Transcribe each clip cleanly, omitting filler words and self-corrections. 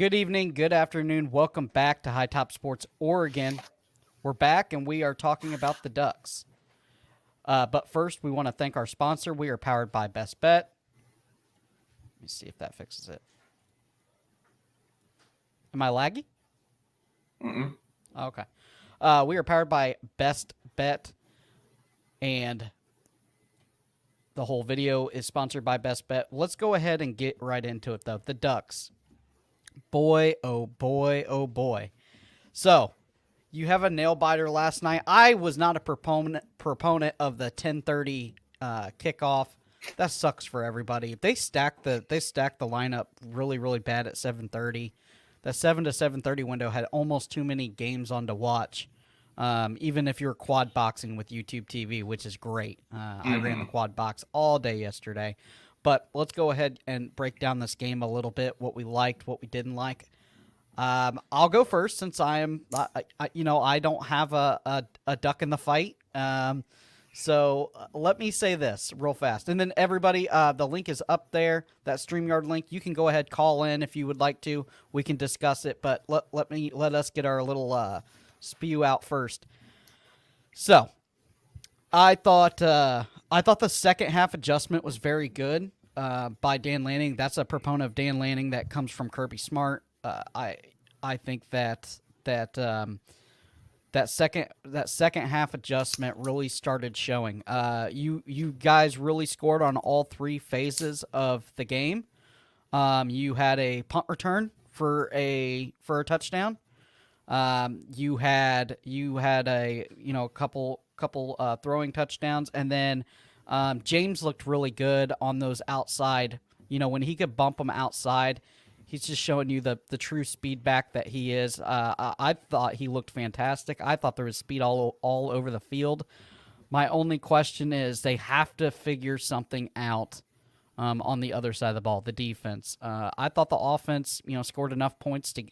Good evening, good afternoon. Welcome back to High Top Sports Oregon. We're back and we are talking about the Ducks. But first, we want to thank our sponsor. We are powered by Best Bet. Let me see if that fixes it. Am I laggy? Mm-mm. Okay. We are powered by Best Bet, and the whole video is sponsored by Best Bet. Let's go ahead and get right into it, though. The Ducks. Boy, oh boy, oh boy. So, you have a nail biter last night. I was not a proponent of the 10:30 kickoff. That sucks for everybody. They stacked the lineup really bad at 7:30. The 7 to 7:30 window had almost too many games on to watch. Even if you're quad boxing with YouTube TV, which is great. I ran the quad box all day yesterday. But let's go ahead and break down this game a little bit, what we liked, what we didn't like. I'll go first since I don't have a duck in the fight. So let me say this real fast. And then everybody, the link is up there, that StreamYard link. You can go ahead, call in if you would like to. We can discuss it, but let us get our little spew out first. So I thought the second half adjustment was very good by Dan Lanning. That's a proponent of Dan Lanning that comes from Kirby Smart. I think that second half adjustment really started showing. You guys really scored on all three phases of the game. You had a punt return for a touchdown. You had a couple throwing touchdowns, and then James looked really good on those outside. When he could bump them outside, he's just showing you the true speed back that he is. I thought he looked fantastic. I thought there was speed all over the field. My only question is they have to figure something out on the other side of the ball, the defense. I thought the offense, scored enough points to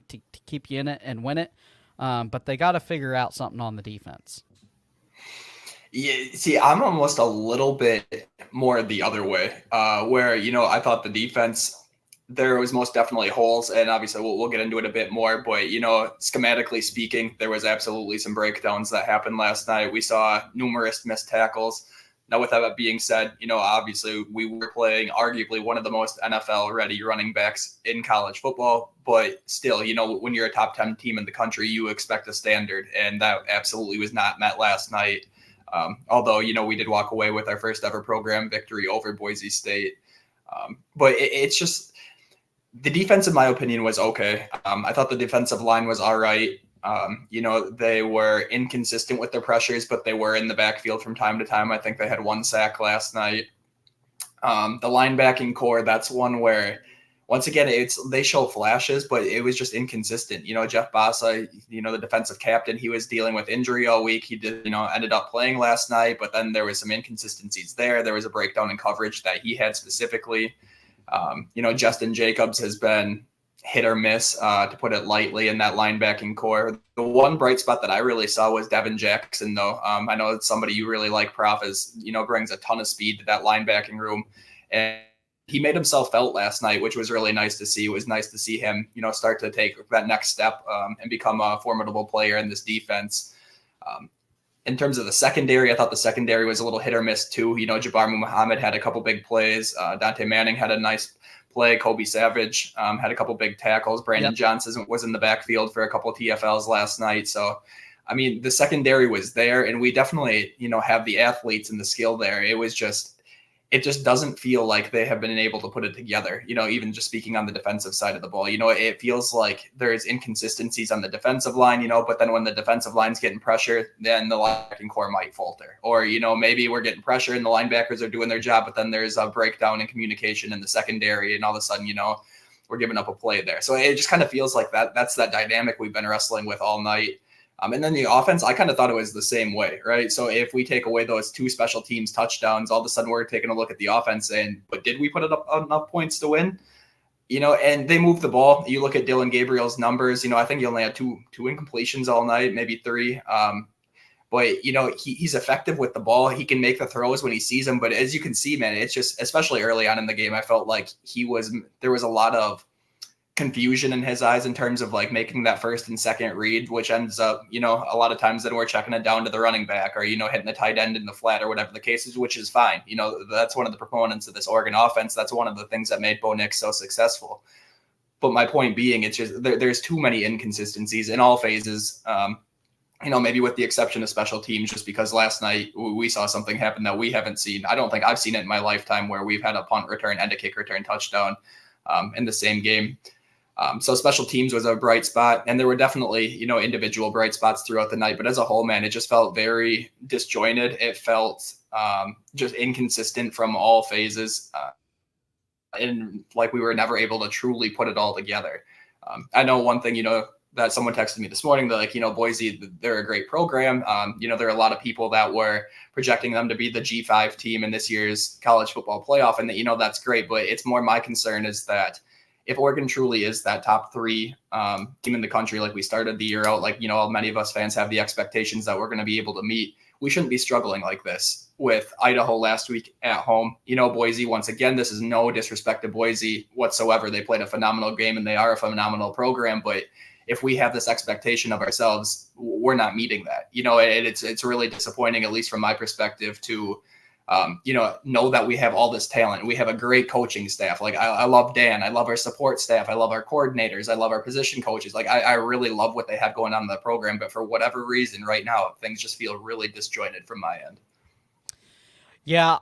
keep you in it and win it, but they got to figure out something on the defense. Yeah, see, I'm almost a little bit more the other way, where, I thought the defense, there was most definitely holes, and obviously we'll get into it a bit more, but, schematically speaking, there was absolutely some breakdowns that happened last night. We saw numerous missed tackles. Now, with that being said, obviously we were playing arguably one of the most NFL-ready running backs in college football, but still, when you're a top 10 team in the country, you expect a standard, and that absolutely was not met last night. Although, we did walk away with our first ever program victory over Boise State. But it's just the defense, in my opinion, was okay. I thought the defensive line was all right. They were inconsistent with their pressures, but they were in the backfield from time to time. I think they had one sack last night. The linebacking core, that's one where, once again, they show flashes, but it was just inconsistent. Jeff Bassa, the defensive captain, he was dealing with injury all week. He did, ended up playing last night, but then there was some inconsistencies there. There was a breakdown in coverage that he had specifically. Justin Jacobs has been hit or miss, to put it lightly, in that linebacking core. The one bright spot that I really saw was Devin Jackson, though. I know it's somebody you really like, Prof, brings a ton of speed to that linebacking room. And he made himself felt last night, which was really nice to see. It was nice to see him, start to take that next step and become a formidable player in this defense. In terms of the secondary, I thought the secondary was a little hit or miss too. Jabbar Muhammad had a couple big plays. Dante Manning had a nice play. Kobe Savage had a couple big tackles. Brandon Johnson was in the backfield for a couple of TFLs last night. So, the secondary was there, and we definitely, have the athletes and the skill there. It just doesn't feel like they have been able to put it together, even just speaking on the defensive side of the ball. It feels like there's inconsistencies on the defensive line, but then when the defensive line's getting pressure, then the linebacking core might falter. Or, maybe we're getting pressure and the linebackers are doing their job, but then there's a breakdown in communication in the secondary, and all of a sudden, we're giving up a play there. So it just kind of feels like that's that dynamic we've been wrestling with all night. And then the offense, I kind of thought it was the same way, right? So if we take away those two special teams touchdowns, all of a sudden we're taking a look at the offense saying, but did we put up enough points to win? And they moved the ball. You look at Dylan Gabriel's numbers, I think he only had two incompletions all night, maybe three. But, he's effective with the ball. He can make the throws when he sees them. But as you can see, man, it's just, especially early on in the game, I felt like there was a lot of confusion in his eyes in terms of like making that first and second read, which ends up, a lot of times then we're checking it down to the running back or, hitting the tight end in the flat or whatever the case is, which is fine. That's one of the proponents of this Oregon offense. That's one of the things that made Bo Nix so successful. But my point being, it's just there's too many inconsistencies in all phases. Maybe with the exception of special teams, just because last night we saw something happen that we haven't seen. I don't think I've seen it in my lifetime where we've had a punt return and a kick return touchdown in the same game. So special teams was a bright spot, and there were definitely, individual bright spots throughout the night. But as a whole, man, it just felt very disjointed. It felt just inconsistent from all phases. And like we were never able to truly put it all together. I know one thing, that someone texted me this morning, that like, Boise, they're a great program. There are a lot of people that were projecting them to be the G5 team in this year's college football playoff. And that, that's great. But it's more my concern is that if Oregon truly is that top 3 team in the country, like we started the year out, like, many of us fans have the expectations that we're going to be able to meet. We shouldn't be struggling like this with Idaho last week at home. Boise, once again, this is no disrespect to Boise whatsoever. They played a phenomenal game and they are a phenomenal program. But if we have this expectation of ourselves, we're not meeting that. It's really disappointing, at least from my perspective, to know that we have all this talent. We have a great coaching staff. Like I love Dan. I love our support staff. I love our coordinators. I love our position coaches. Like I really love what they have going on in the program. But for whatever reason right now, things just feel really disjointed from my end. Yeah,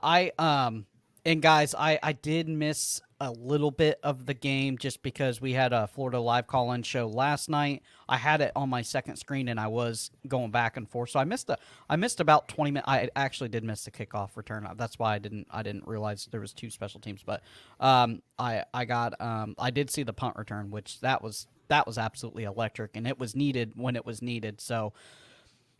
and guys, I did miss a little bit of the game just because we had a Florida Live call-in show last night. I had it on my second screen and I was going back and forth, so I missed about 20 minutes. I actually did miss the kickoff return. That's why I didn't realize there was 2 special teams. But I did see the punt return, which that was absolutely electric, and it was needed when it was needed. So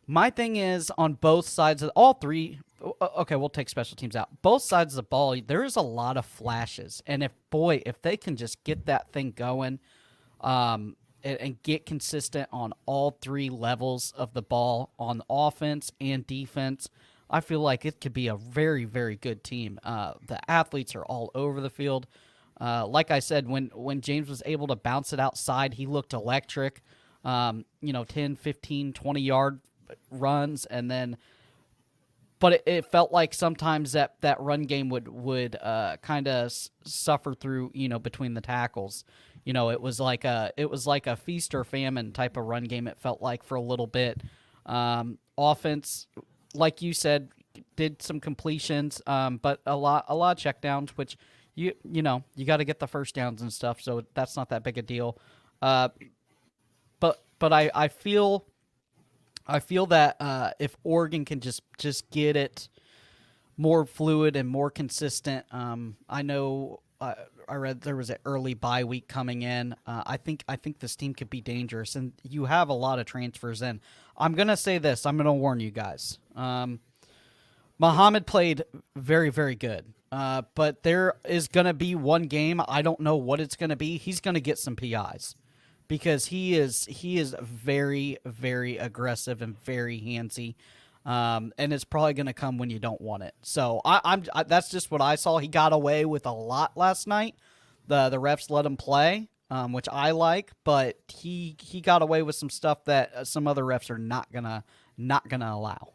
my thing is, on both sides of all 3, okay, we'll take special teams out. Both sides of the ball, there is a lot of flashes. And if they can just get that thing going and get consistent on all 3 levels of the ball, on offense and defense, I feel like it could be a very, very good team. The athletes are all over the field. Like I said, when James was able to bounce it outside, he looked electric. 10, 15, 20-yard runs, and then but it felt like sometimes that run game would kind of suffer through between the tackles. It was like a feast or famine type of run game. It felt like for a little bit. Offense, like you said, did some completions, but a lot of checkdowns, which you got to get the first downs and stuff, so that's not that big a deal. But I feel that if Oregon can just get it more fluid and more consistent, I know I read there was an early bye week coming in. I think this team could be dangerous, and you have a lot of transfers in. I'm gonna say this. I'm gonna warn you guys. Muhammad played very, very good, but there is gonna be one game. I don't know what it's gonna be. He's gonna get some PIs. Because he is very, very aggressive and very handsy, and it's probably going to come when you don't want it. So I that's just what I saw. He got away with a lot last night. The refs let him play, which I like, but he got away with some stuff that some other refs are not gonna allow.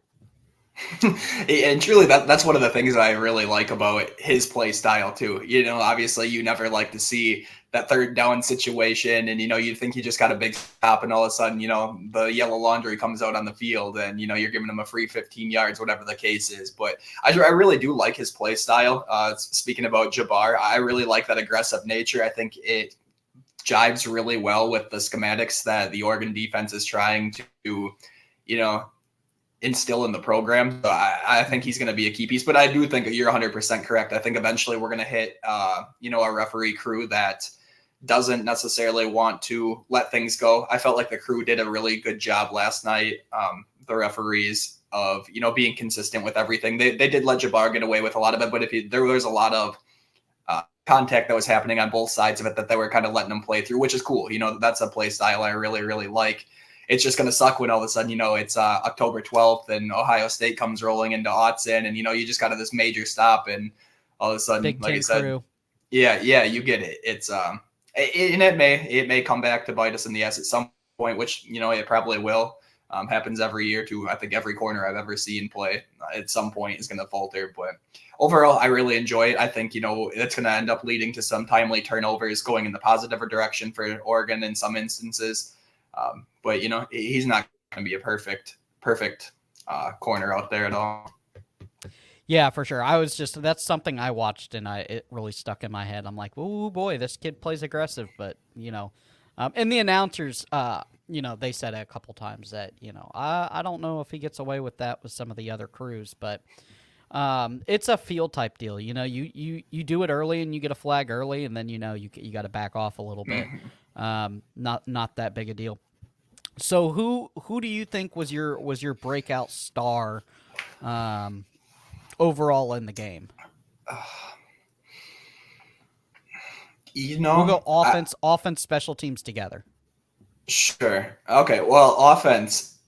And truly, that's one of the things I really like about his play style too. Obviously, you never like to see that third down situation, and you think you just got a big stop, and all of a sudden, the yellow laundry comes out on the field, and you're giving him a free 15 yards, whatever the case is. But I really do like his play style. Speaking about Jabbar, I really like that aggressive nature. I think it jives really well with the schematics that the Oregon defense is trying to, instill in the program. So I think he's going to be a key piece, but I do think you're 100% correct. I think eventually we're going to hit, a referee crew that doesn't necessarily want to let things go. I felt like the crew did a really good job last night. The referees of, being consistent with everything. They did let Jabbar get away with a lot of it, but there was a lot of contact that was happening on both sides of it that they were kind of letting them play through, which is cool. That's a play style I really, really like. It's just going to suck when all of a sudden, it's October 12th and Ohio State comes rolling into Autzen, and, you just got this major stop, and all of a sudden, Big like I Ten said, crew. yeah, you get it. It's And it may come back to bite us in the ass at some point, which it probably will. Happens every year to I think every corner I've ever seen play at some point is going to falter. But overall, I really enjoy it. I think it's going to end up leading to some timely turnovers, going in the positive direction for Oregon in some instances. But he's not going to be a perfect corner out there at all. Yeah, for sure. That's something I watched and it really stuck in my head. I'm like, oh boy, this kid plays aggressive, but and the announcers, they said it a couple times that I don't know if he gets away with that with some of the other crews, but it's a field type deal. You do it early and you get a flag early, and then you got to back off a little bit. Not that big a deal. So who do you think was your breakout star? Overall in the game. We'll go offense, special teams together. Sure. Okay. Well, offense.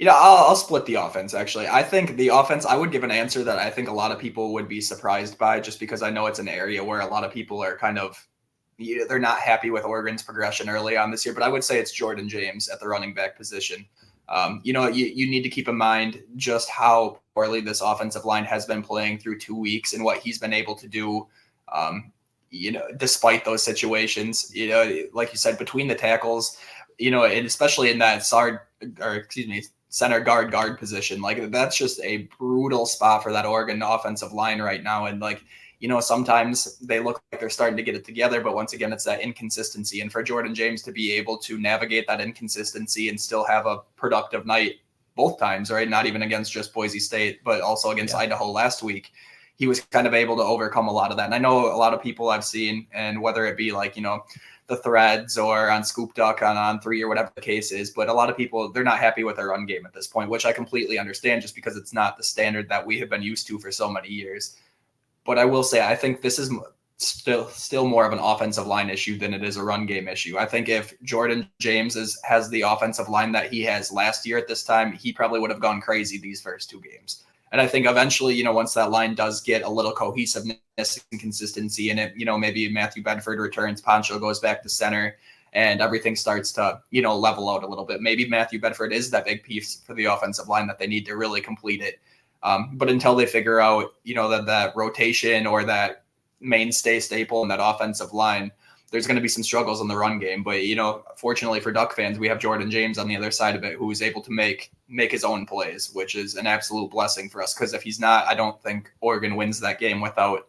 I'll split the offense. Actually, I think the offense. I would give an answer that I think a lot of people would be surprised by, just because I know it's an area where a lot of people are kind of they're not happy with Oregon's progression early on this year. But I would say it's Jordan James at the running back position. You need to keep in mind just how poorly this offensive line has been playing through 2 weeks and what he's been able to do, despite those situations. Like you said, between the tackles, and especially in that center guard position, like that's just a brutal spot for that Oregon offensive line right now. And sometimes they look like they're starting to get it together, but once again, it's that inconsistency. And for Jordan James to be able to navigate that inconsistency and still have a productive night both times, right? Not even against just Boise State, but also against Idaho last week, he was kind of able to overcome a lot of that. And I know a lot of people I've seen, and whether it be like, the threads or on Scoop Duck on 3 or whatever the case is, but a lot of people, they're not happy with their run game at this point, which I completely understand, just because it's not the standard that we have been used to for so many years. But I will say, I think this is still more of an offensive line issue than it is a run game issue. I think if Jordan James has the offensive line that he has last year at this time, he probably would have gone crazy these first 2 games. And I think eventually, once that line does get a little cohesiveness and consistency in it, maybe Matthew Bedford returns, Poncho goes back to center, and everything starts to, level out a little bit. Maybe Matthew Bedford is that big piece for the offensive line that they need to really complete it. But until they figure out, that rotation or that mainstay staple in that offensive line, there's going to be some struggles in the run game. But, fortunately for Duck fans, we have Jordan James on the other side of it, who is able to make his own plays, which is an absolute blessing for us. Because if he's not, I don't think Oregon wins that game without,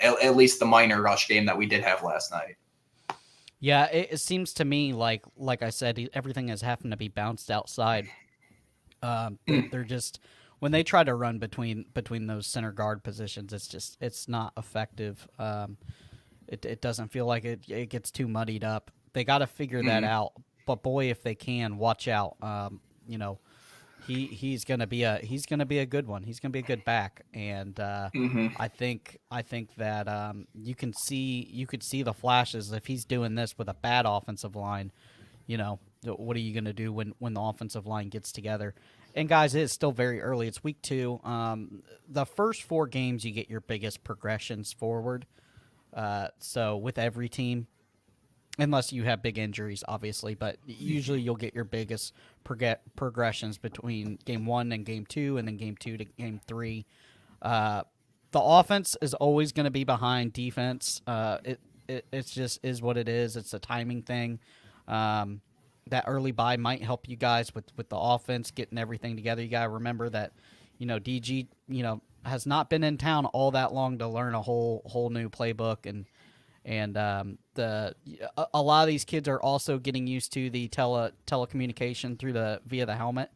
at least the minor rush game that we did have last night. Yeah, it seems to me like I said, everything is having to be bounced outside. They're just, when they try to run between those center guard positions, it's not effective. It doesn't feel like it gets too muddied up. They got to figure that out. But boy, if they can, watch out. He's gonna be a good one. He's gonna be a good back, and I think that you could see the flashes if he's doing this with a bad offensive line. What are you gonna do when the offensive line gets together? And guys, it's still very early. It's week 2. The first 4 games, you get your biggest progressions forward. So with every team, unless you have big injuries, obviously, but usually you'll get your biggest progressions between game 1 and game 2, and then game 2 to game 3. The offense is always going to be behind defense. It's just is what it is. It's a timing thing. That early bye might help you guys with the offense, getting everything together. You got to remember that, DG, has not been in town all that long to learn a whole new playbook, and a lot of these kids are also getting used to the telecommunication via the helmet.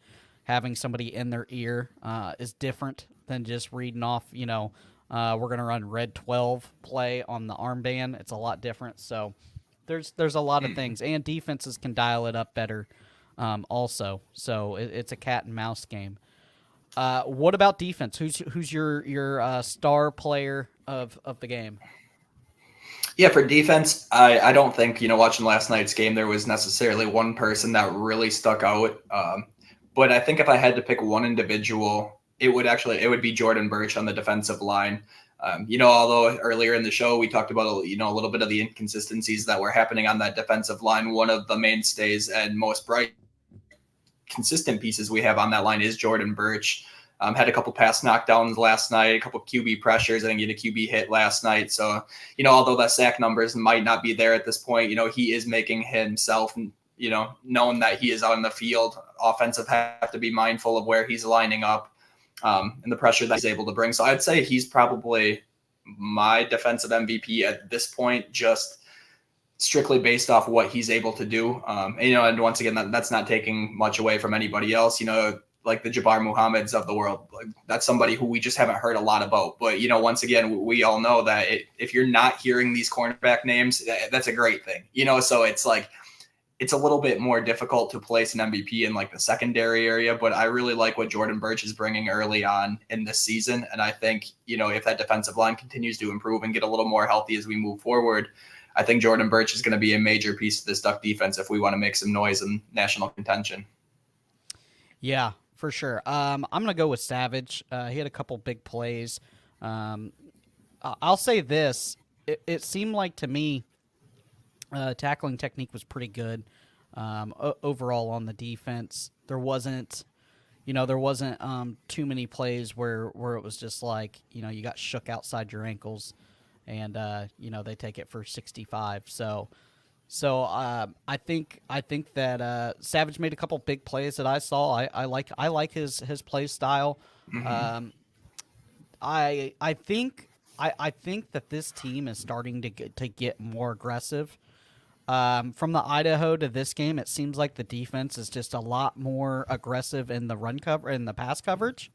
Having somebody in their ear is different than just reading off. We're gonna run red 12 play on the armband. It's a lot different. So there's a lot of things, and defenses can dial it up better, also. So it's a cat and mouse game. What about defense? Who's your star player of the game? Yeah, for defense, I don't think, watching last night's game, there was necessarily one person that really stuck out. But I think if I had to pick one individual, it would be Jordan Birch on the defensive line. Although earlier in the show we talked about a little bit of the inconsistencies that were happening on that defensive line, one of the mainstays and most bright consistent pieces we have on that line is Jordan Birch. Had a couple pass knockdowns last night, a couple QB pressures. I think he had a QB hit last night. So, although the sack numbers might not be there at this point, he is making himself, known that he is out in the field. Offensive have to be mindful of where he's lining up and the pressure that he's able to bring. So I'd say he's probably my defensive MVP at this point, just strictly based off what he's able to do. And once again, that's not taking much away from anybody else, like the Jabbar Muhammads of the world. Like, that's somebody who we just haven't heard a lot about. But, once again, we all know that if you're not hearing these cornerback names, that's a great thing, so it's like, it's a little bit more difficult to place an MVP in like the secondary area, but I really like what Jordan Birch is bringing early on in this season. And I think, if that defensive line continues to improve and get a little more healthy as we move forward, I think Jordan Birch is going to be a major piece of this Duck defense if we want to make some noise in national contention. Yeah, for sure. I'm going to go with Savage. He had a couple big plays. I'll say this. It seemed like to me tackling technique was pretty good overall on the defense. There wasn't too many plays where it was just like, you got shook outside your ankles and, they take it for 65. So I think that Savage made a couple big plays that I saw. I like his play style. Mm-hmm. I think that this team is starting to get more aggressive. From the Idaho to this game, it seems like the defense is just a lot more aggressive in the run cover and the pass coverage,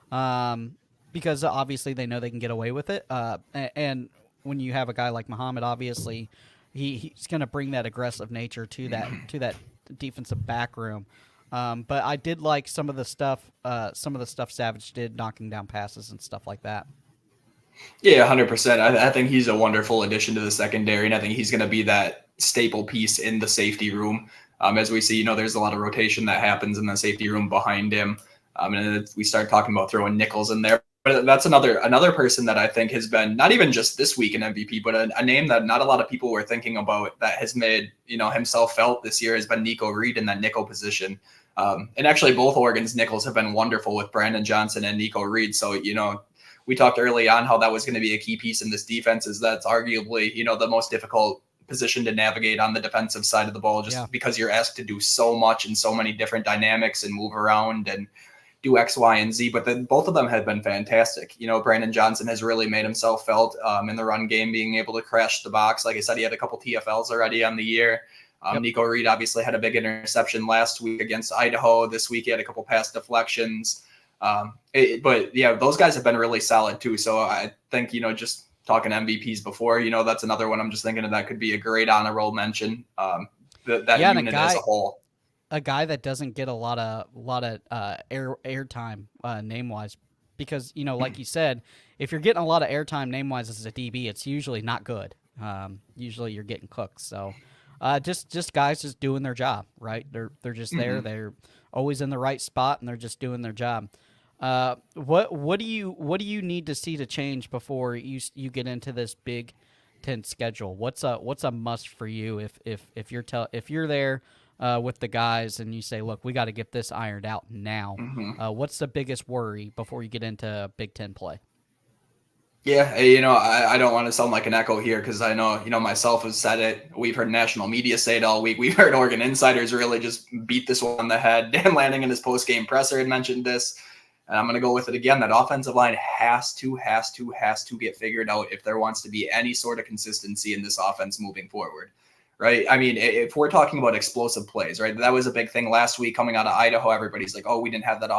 because obviously they know they can get away with it. And when you have a guy like Muhammad, obviously he's going to bring that aggressive nature to that defensive back room. But I did like some of the stuff Savage did, knocking down passes and stuff like that. Yeah, 100%. I think he's a wonderful addition to the secondary, and I think he's going to be that staple piece in the safety room. As we see, there's a lot of rotation that happens in the safety room behind him. And we start talking about throwing Nichols in there. But that's another person that I think has been not even just this week an MVP, but a name that not a lot of people were thinking about that has made himself felt this year has been Nico Reed in that nickel position. And actually, both Oregon's nickels have been wonderful with Brandon Johnson and Nico Reed. So we talked early on how that was going to be a key piece in this defense. Is that's arguably the most difficult position to navigate on the defensive side of the ball, just because you're asked to do so much and so many different dynamics and move around and do X, Y, and Z. But then both of them have been fantastic. Brandon Johnson has really made himself felt in the run game, being able to crash the box. Like I said, he had a couple TFLs already on the year. Nico Reed obviously had a big interception last week against Idaho. This week he had a couple pass deflections. But those guys have been really solid too. So I think, just talking MVPs before, that's another one I'm just thinking of that could be a great honor roll mention. That unit as a whole. A guy that doesn't get a lot of airtime name wise, because like you said, if you're getting a lot of airtime name wise as a DB, it's usually not good. Usually you're getting cooked. So just guys just doing their job, right? They're just there. They're always in the right spot and they're just doing their job. What do you need to see to change before you get into this Big Ten schedule? What's a must for you if you're there with the guys and you say, look, we got to get this ironed out now. What's the biggest worry before you get into Big Ten play? Yeah, I don't want to sound like an echo here because I know, myself has said it. We've heard national media say it all week. We've heard Oregon insiders really just beat this one on the head. Dan Lanning in his post-game presser had mentioned this. And I'm going to go with it again. That offensive line has to get figured out if there wants to be any sort of consistency in this offense moving forward, right? I mean, if we're talking about explosive plays, right? That was a big thing last week coming out of Idaho. Everybody's like, oh, we didn't have that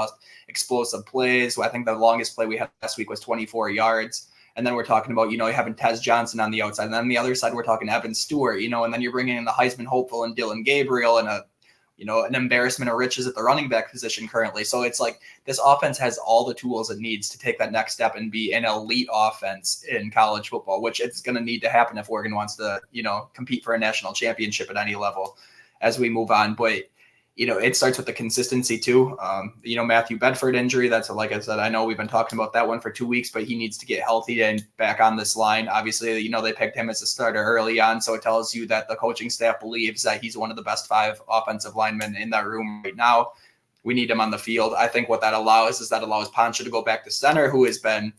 explosive plays. I think the longest play we had last week was 24 yards. And then we're talking about, having Tez Johnson on the outside. And then on the other side, we're talking Evan Stewart, and then you're bringing in the Heisman hopeful and Dylan Gabriel and an embarrassment of riches at the running back position currently. So it's like this offense has all the tools it needs to take that next step and be an elite offense in college football, which it's going to need to happen if Oregon wants to, compete for a national championship at any level as we move on. But, it starts with the consistency too. Matthew Bedford injury. That's like I said, I know we've been talking about that one for 2 weeks, but he needs to get healthy and back on this line. Obviously, they picked him as a starter early on, so it tells you that the coaching staff believes that he's one of the best 5 offensive linemen in that room right now. We need him on the field. I think what that allows Poncho to go back to center, who has been,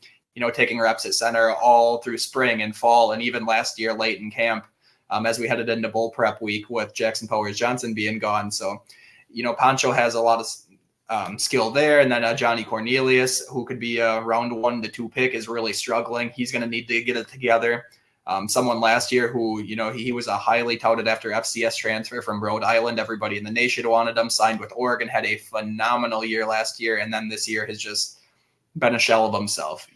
taking reps at center all through spring and fall, and even last year late in camp, as we headed into bowl prep week with Jackson Powers Johnson being gone. So, Poncho has a lot of skill there. And then Johnny Cornelius, who could be a round 1 to 2 pick, is really struggling. He's going to need to get it together. Someone last year who, he was a highly touted after FCS transfer from Rhode Island. Everybody in the nation wanted him, signed with Oregon, had a phenomenal year last year. And then this year has just been a shell of himself,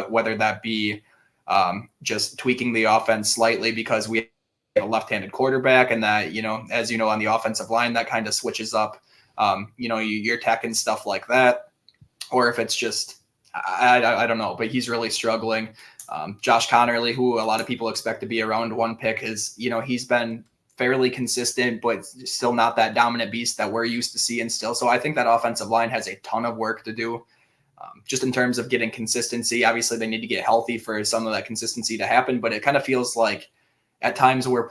whether that be just tweaking the offense slightly because we a left-handed quarterback, and that, as on the offensive line, that kind of switches up, your tech and stuff like that. Or if it's just, I don't know, but he's really struggling. Josh Connerly, who a lot of people expect to be a round 1 pick, is, he's been fairly consistent, but still not that dominant beast that we're used to seeing still. So I think that offensive line has a ton of work to do. Just in terms of getting consistency. Obviously, they need to get healthy for some of that consistency to happen, but it kind of feels like at times we're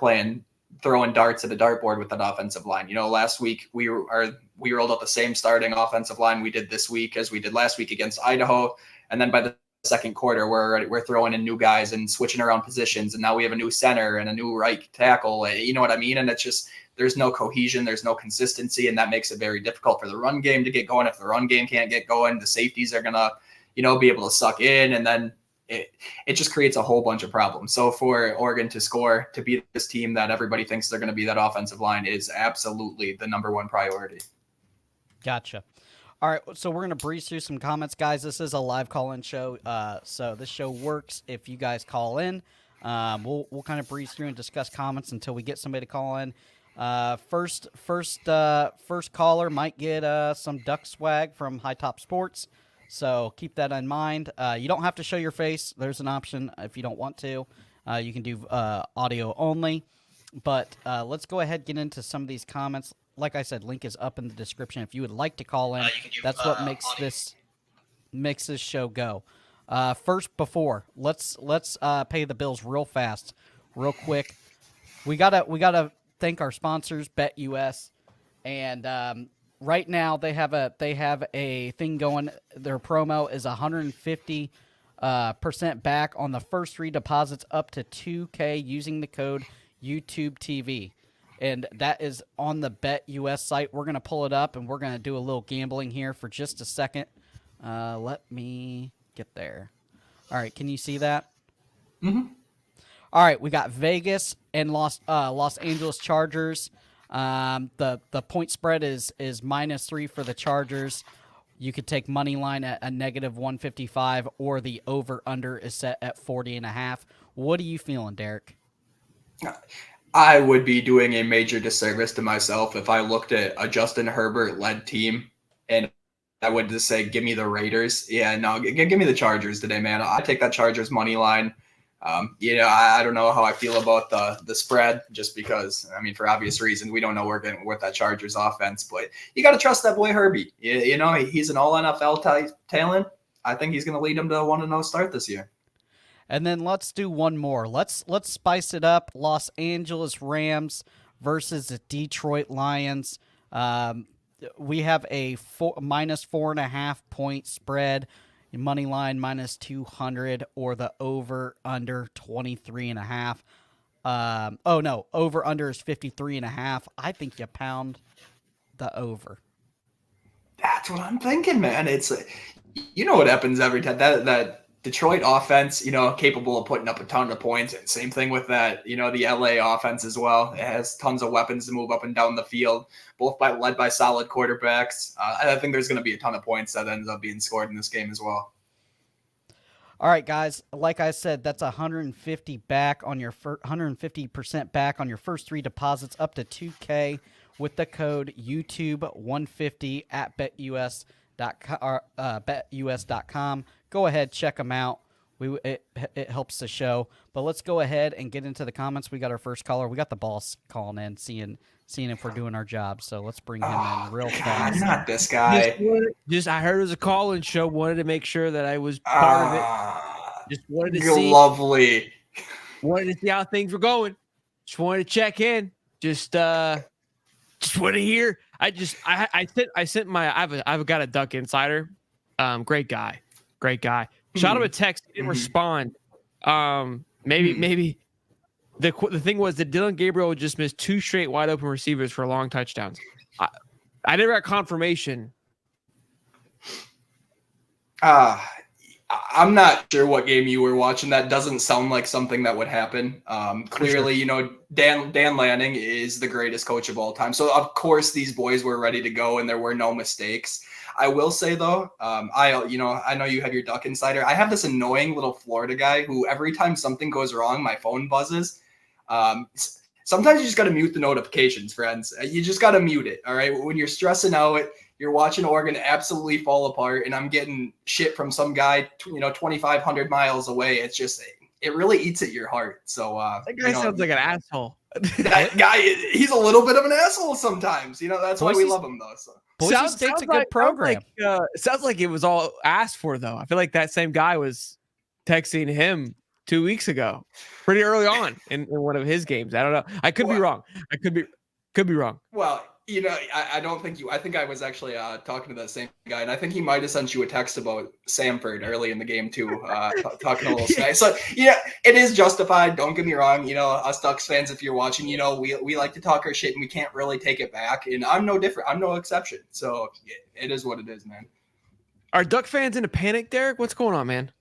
throwing darts at a dartboard with that offensive line. Last week we rolled out the same starting offensive line we did this week as we did last week against Idaho. And then by the second quarter, we're throwing in new guys and switching around positions. And now we have a new center and a new right tackle. You know what I mean? And it's just, there's no cohesion, there's no consistency. And that makes it very difficult for the run game to get going. If the run game can't get going, the safeties are going to, be able to suck in, and then it just creates a whole bunch of problems. So for Oregon to score, to be this team that everybody thinks they're going to be, that offensive line is absolutely the number 1 priority. Gotcha. All right, so we're going to breeze through some comments, guys. This is a live call-in show, so this show works if you guys call in. We'll kind of breeze through and discuss comments until we get somebody to call in. First caller might get some duck swag from High Top Sports. So keep that in mind. You don't have to show your face. There's an option if you don't want to. You can do audio only. But let's go ahead and get into some of these comments. Like I said, link is up in the description. If you would like to call in, that's what makes this show go. Let's pay the bills real fast, real quick. We gotta thank our sponsors, BetUS, and right now they have a thing going. Their promo is 150% back on the first 3 deposits up to $2,000 using the code YouTubeTV. And that is on the BetUS site. We're going to pull it up, and we're going to do a little gambling here for just a second. Let me get there. All right, can you see that? Mm-hmm. All right, we got Vegas and Los Angeles Chargers. The point spread is -3 for the Chargers. You could take money line at a -155, or the over/under is set at 40.5. What are you feeling, Derek? I would be doing a major disservice to myself if I looked at a Justin Herbert-led team and I would just say, give me the Raiders. Yeah, no, give me the Chargers today, man. I take that Chargers money line. I don't know how I feel about the spread, just because, for obvious reasons, we don't know what that Chargers offense, but you got to trust that boy Herbie. He's an all NFL type talent. I think he's going to lead them to a 1-0 start this year. And then let's do one more. Let's spice it up. Los Angeles Rams versus the Detroit Lions. We have a -4.5 point spread. Money line -200, or the over under 23.5. Over under is 53.5. I think you pound the over. That's what I'm thinking, man. It's what happens every time that Detroit offense, capable of putting up a ton of points. And same thing with that, the LA offense as well. It has tons of weapons to move up and down the field, led by solid quarterbacks. I think there's going to be a ton of points that ends up being scored in this game as well. All right, guys. Like I said, that's 150% back on your first 3 deposits up to $2,000 with the code YouTube150 at betus.com. Go ahead, check them out. It helps the show. But let's go ahead and get into the comments. We got our first caller. We got the boss calling in, seeing if we're doing our job. So let's bring him in real fast. Not this guy. I heard it was a call-in show. Wanted to make sure that I was part of it. Just wanted to see. Lovely. Wanted to see how things were going. Just wanted to check in. Just want to hear. I I've got a Duck Insider. Great guy. Shot him a text. He didn't respond. Maybe the thing was that Dylan Gabriel just missed 2 straight wide open receivers for long touchdowns. I never got confirmation. I'm not sure what game you were watching. That doesn't sound like something that would happen. Clearly, you know, Dan Lanning is the greatest coach of all time. So of course these boys were ready to go and there were no mistakes. I will say though, I know you have your Duck Insider. I have this annoying little Florida guy who every time something goes wrong, my phone buzzes. Sometimes you just got to mute the notifications, friends. You just got to mute it. All right. When you're stressing out, you're watching Oregon absolutely fall apart, and I'm getting shit from some guy, 2,500 miles away. It's just, it really eats at your heart. So that guy sounds like an asshole. That guy, he's a little bit of an asshole sometimes. That's why we love him though. So. Boise State's a good program. Sounds like it was all asked for though. I feel like that same guy was texting him 2 weeks ago, pretty early on in one of his games. I don't know. I could be wrong. I could be wrong. Well, I don't think I think I was actually talking to that same guy, and I think he might have sent you a text about Samford early in the game too, talking a little smack. So it is justified. Don't get me wrong. Us Ducks fans, if you're watching, we like to talk our shit, and we can't really take it back. And I'm no different. I'm no exception. So it is what it is, man. Are Duck fans in a panic, Derek? What's going on, man?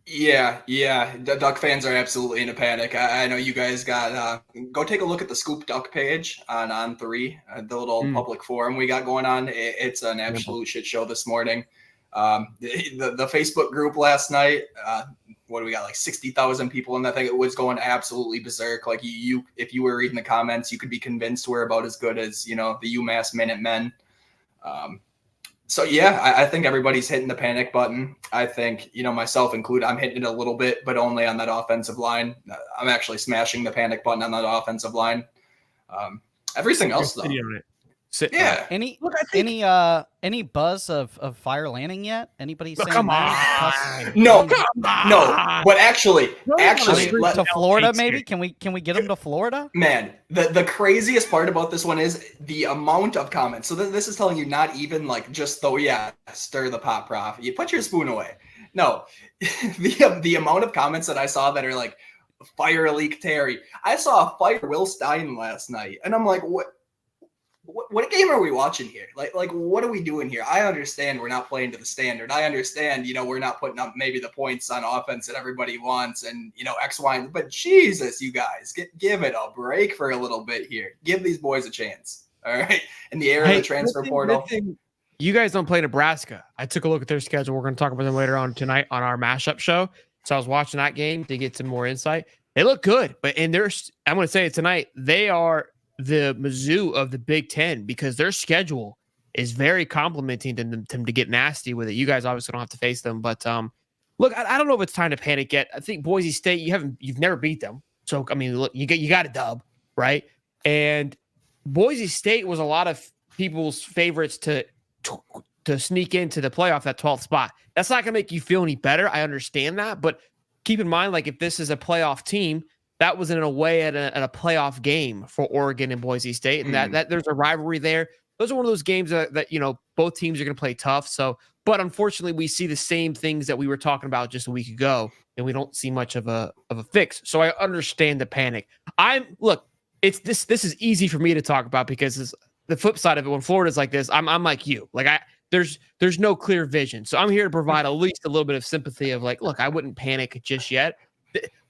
Yeah. The Duck fans are absolutely in a panic. I know you guys got go take a look at the Scoop Duck page on On3, the little public forum we got going on. It's an absolute shit show this morning. The Facebook group last night, what do we got, like 60,000 people in that thing? It was going absolutely berserk. Like you if you were reading the comments, you could be convinced we're about as good as the UMass Minutemen. So I think everybody's hitting the panic button. I think, myself included, I'm hitting it a little bit, but only on that offensive line. I'm actually smashing the panic button on that offensive line. Everything else though. Yeah. Any buzz of Fire Landing yet? Anybody saying come that? on. No. But actually, to Florida, maybe? Can we get them to Florida? Man, the craziest part about this one is the amount of comments. So this is telling you not even like just though, stir the pot, prof. You put your spoon away. No, the amount of comments that I saw that are like fire leak Terry. I saw a fire Will Stein last night, and I'm like, what game are we watching here? Like what are we doing here? I understand we're not playing to the standard. I understand, we're not putting up maybe the points on offense that everybody wants and, X, Y, but Jesus, you guys, give it a break for a little bit here. Give these boys a chance. All right. In the era of the transfer portal. You guys don't play Nebraska. I took a look at their schedule. We're going to talk about them later on tonight on our mashup show. So I was watching that game to get some more insight. They look good, but I'm going to say it tonight. They are the Mizzou of the Big Ten because their schedule is very complimenting to them to get nasty with it. You guys obviously don't have to face them, but look, I don't know if it's time to panic yet. I think Boise State, you've never beat them, so I mean, look, you got a dub, right? And Boise State was a lot of people's favorites to sneak into the playoff, that 12th spot. That's not gonna make you feel any better. I understand that, but keep in mind, like if this is a playoff team. That was in a way at a playoff game for Oregon and Boise State, and that there's a rivalry there. Those are one of those games that both teams are going to play tough. So, but unfortunately, we see the same things that we were talking about just a week ago, and we don't see much of a fix. So I understand the panic. It's this is easy for me to talk about because it's the flip side of it. When Florida's like this, I'm like you. Like there's no clear vision. So I'm here to provide at least a little bit of sympathy of like, look, I wouldn't panic just yet.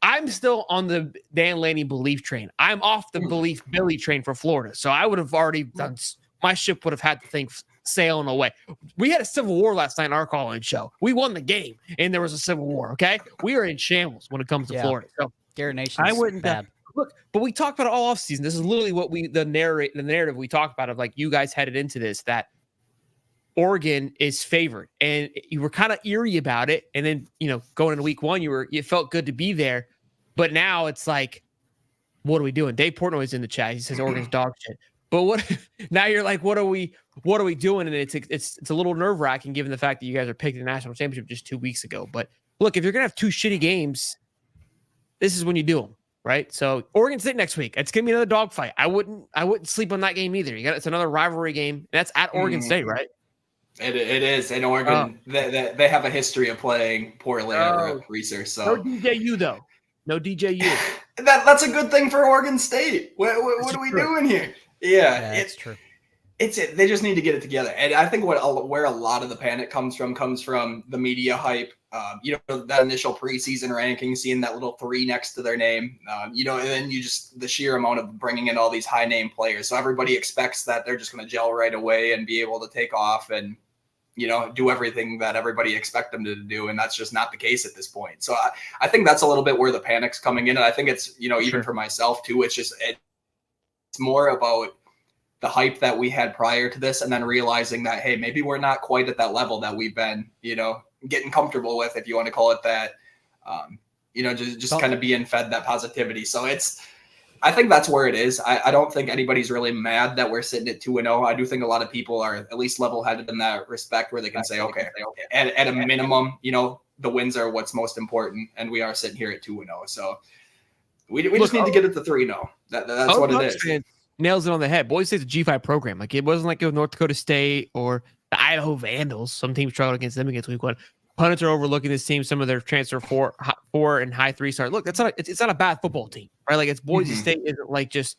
I'm still on the Dan Lanning belief train. I'm off the belief Billy train for Florida. So I would have already done, my ship would have had the thing sailing away. We had a civil war last night in our call-in show. We won the game, and there was a civil war, okay? We are in shambles when it comes to Florida. So Garrett Nation, I wouldn't bad. Look, but we talked about it all offseason. This is literally what the narrative we talked about of like you guys headed into this, that Oregon is favored, and you were kind of eerie about it. And then, going into week one, it felt good to be there. But now it's like, what are we doing? Dave Portnoy's in the chat. He says Oregon's dog shit. But what now you're like, what are we doing? And it's a little nerve-wracking given the fact that you guys are picking the national championship just 2 weeks ago. But look, if you're gonna have 2 shitty games, this is when you do them, right? So Oregon State next week. It's gonna be another dogfight. I wouldn't sleep on that game either. It's another rivalry game. And that's at Oregon State, right? It is. In Oregon, they have a history of playing poorly at research. So no DJU though. No DJU. That's a good thing for Oregon State. What are we doing here? Yeah, it's true. They just need to get it together. And I think where a lot of the panic comes from the media hype. That initial preseason ranking, seeing that little 3 next to their name, and then the sheer amount of bringing in all these high name players. So everybody expects that they're just going to gel right away and be able to take off and, do everything that everybody expect them to do. And that's just not the case at this point. So I think that's a little bit where the panic's coming in. And I think it's, even for myself too, it's more about the hype that we had prior to this, and then realizing that, hey, maybe we're not quite at that level that we've been, getting comfortable with, if you want to call it that, just kind of being fed that positivity. So I think that's where it is. I don't think anybody's really mad that we're sitting at 2-0. I do think a lot of people are at least level-headed in that respect, where they can say, okay, at a minimum, the wins are what's most important, and we are sitting here at 2-0. So we just need to get it to 3-0. That's what it is. Nails it on the head. Boise State's a G5 program. Like, it wasn't like it was North Dakota State or the Idaho Vandals. Some teams struggled against them against week 1. Pundits are overlooking this team. Some of their transfer 4 and high 3 star. Look, it's not a bad football team, right? Like, it's Boise State isn't like just.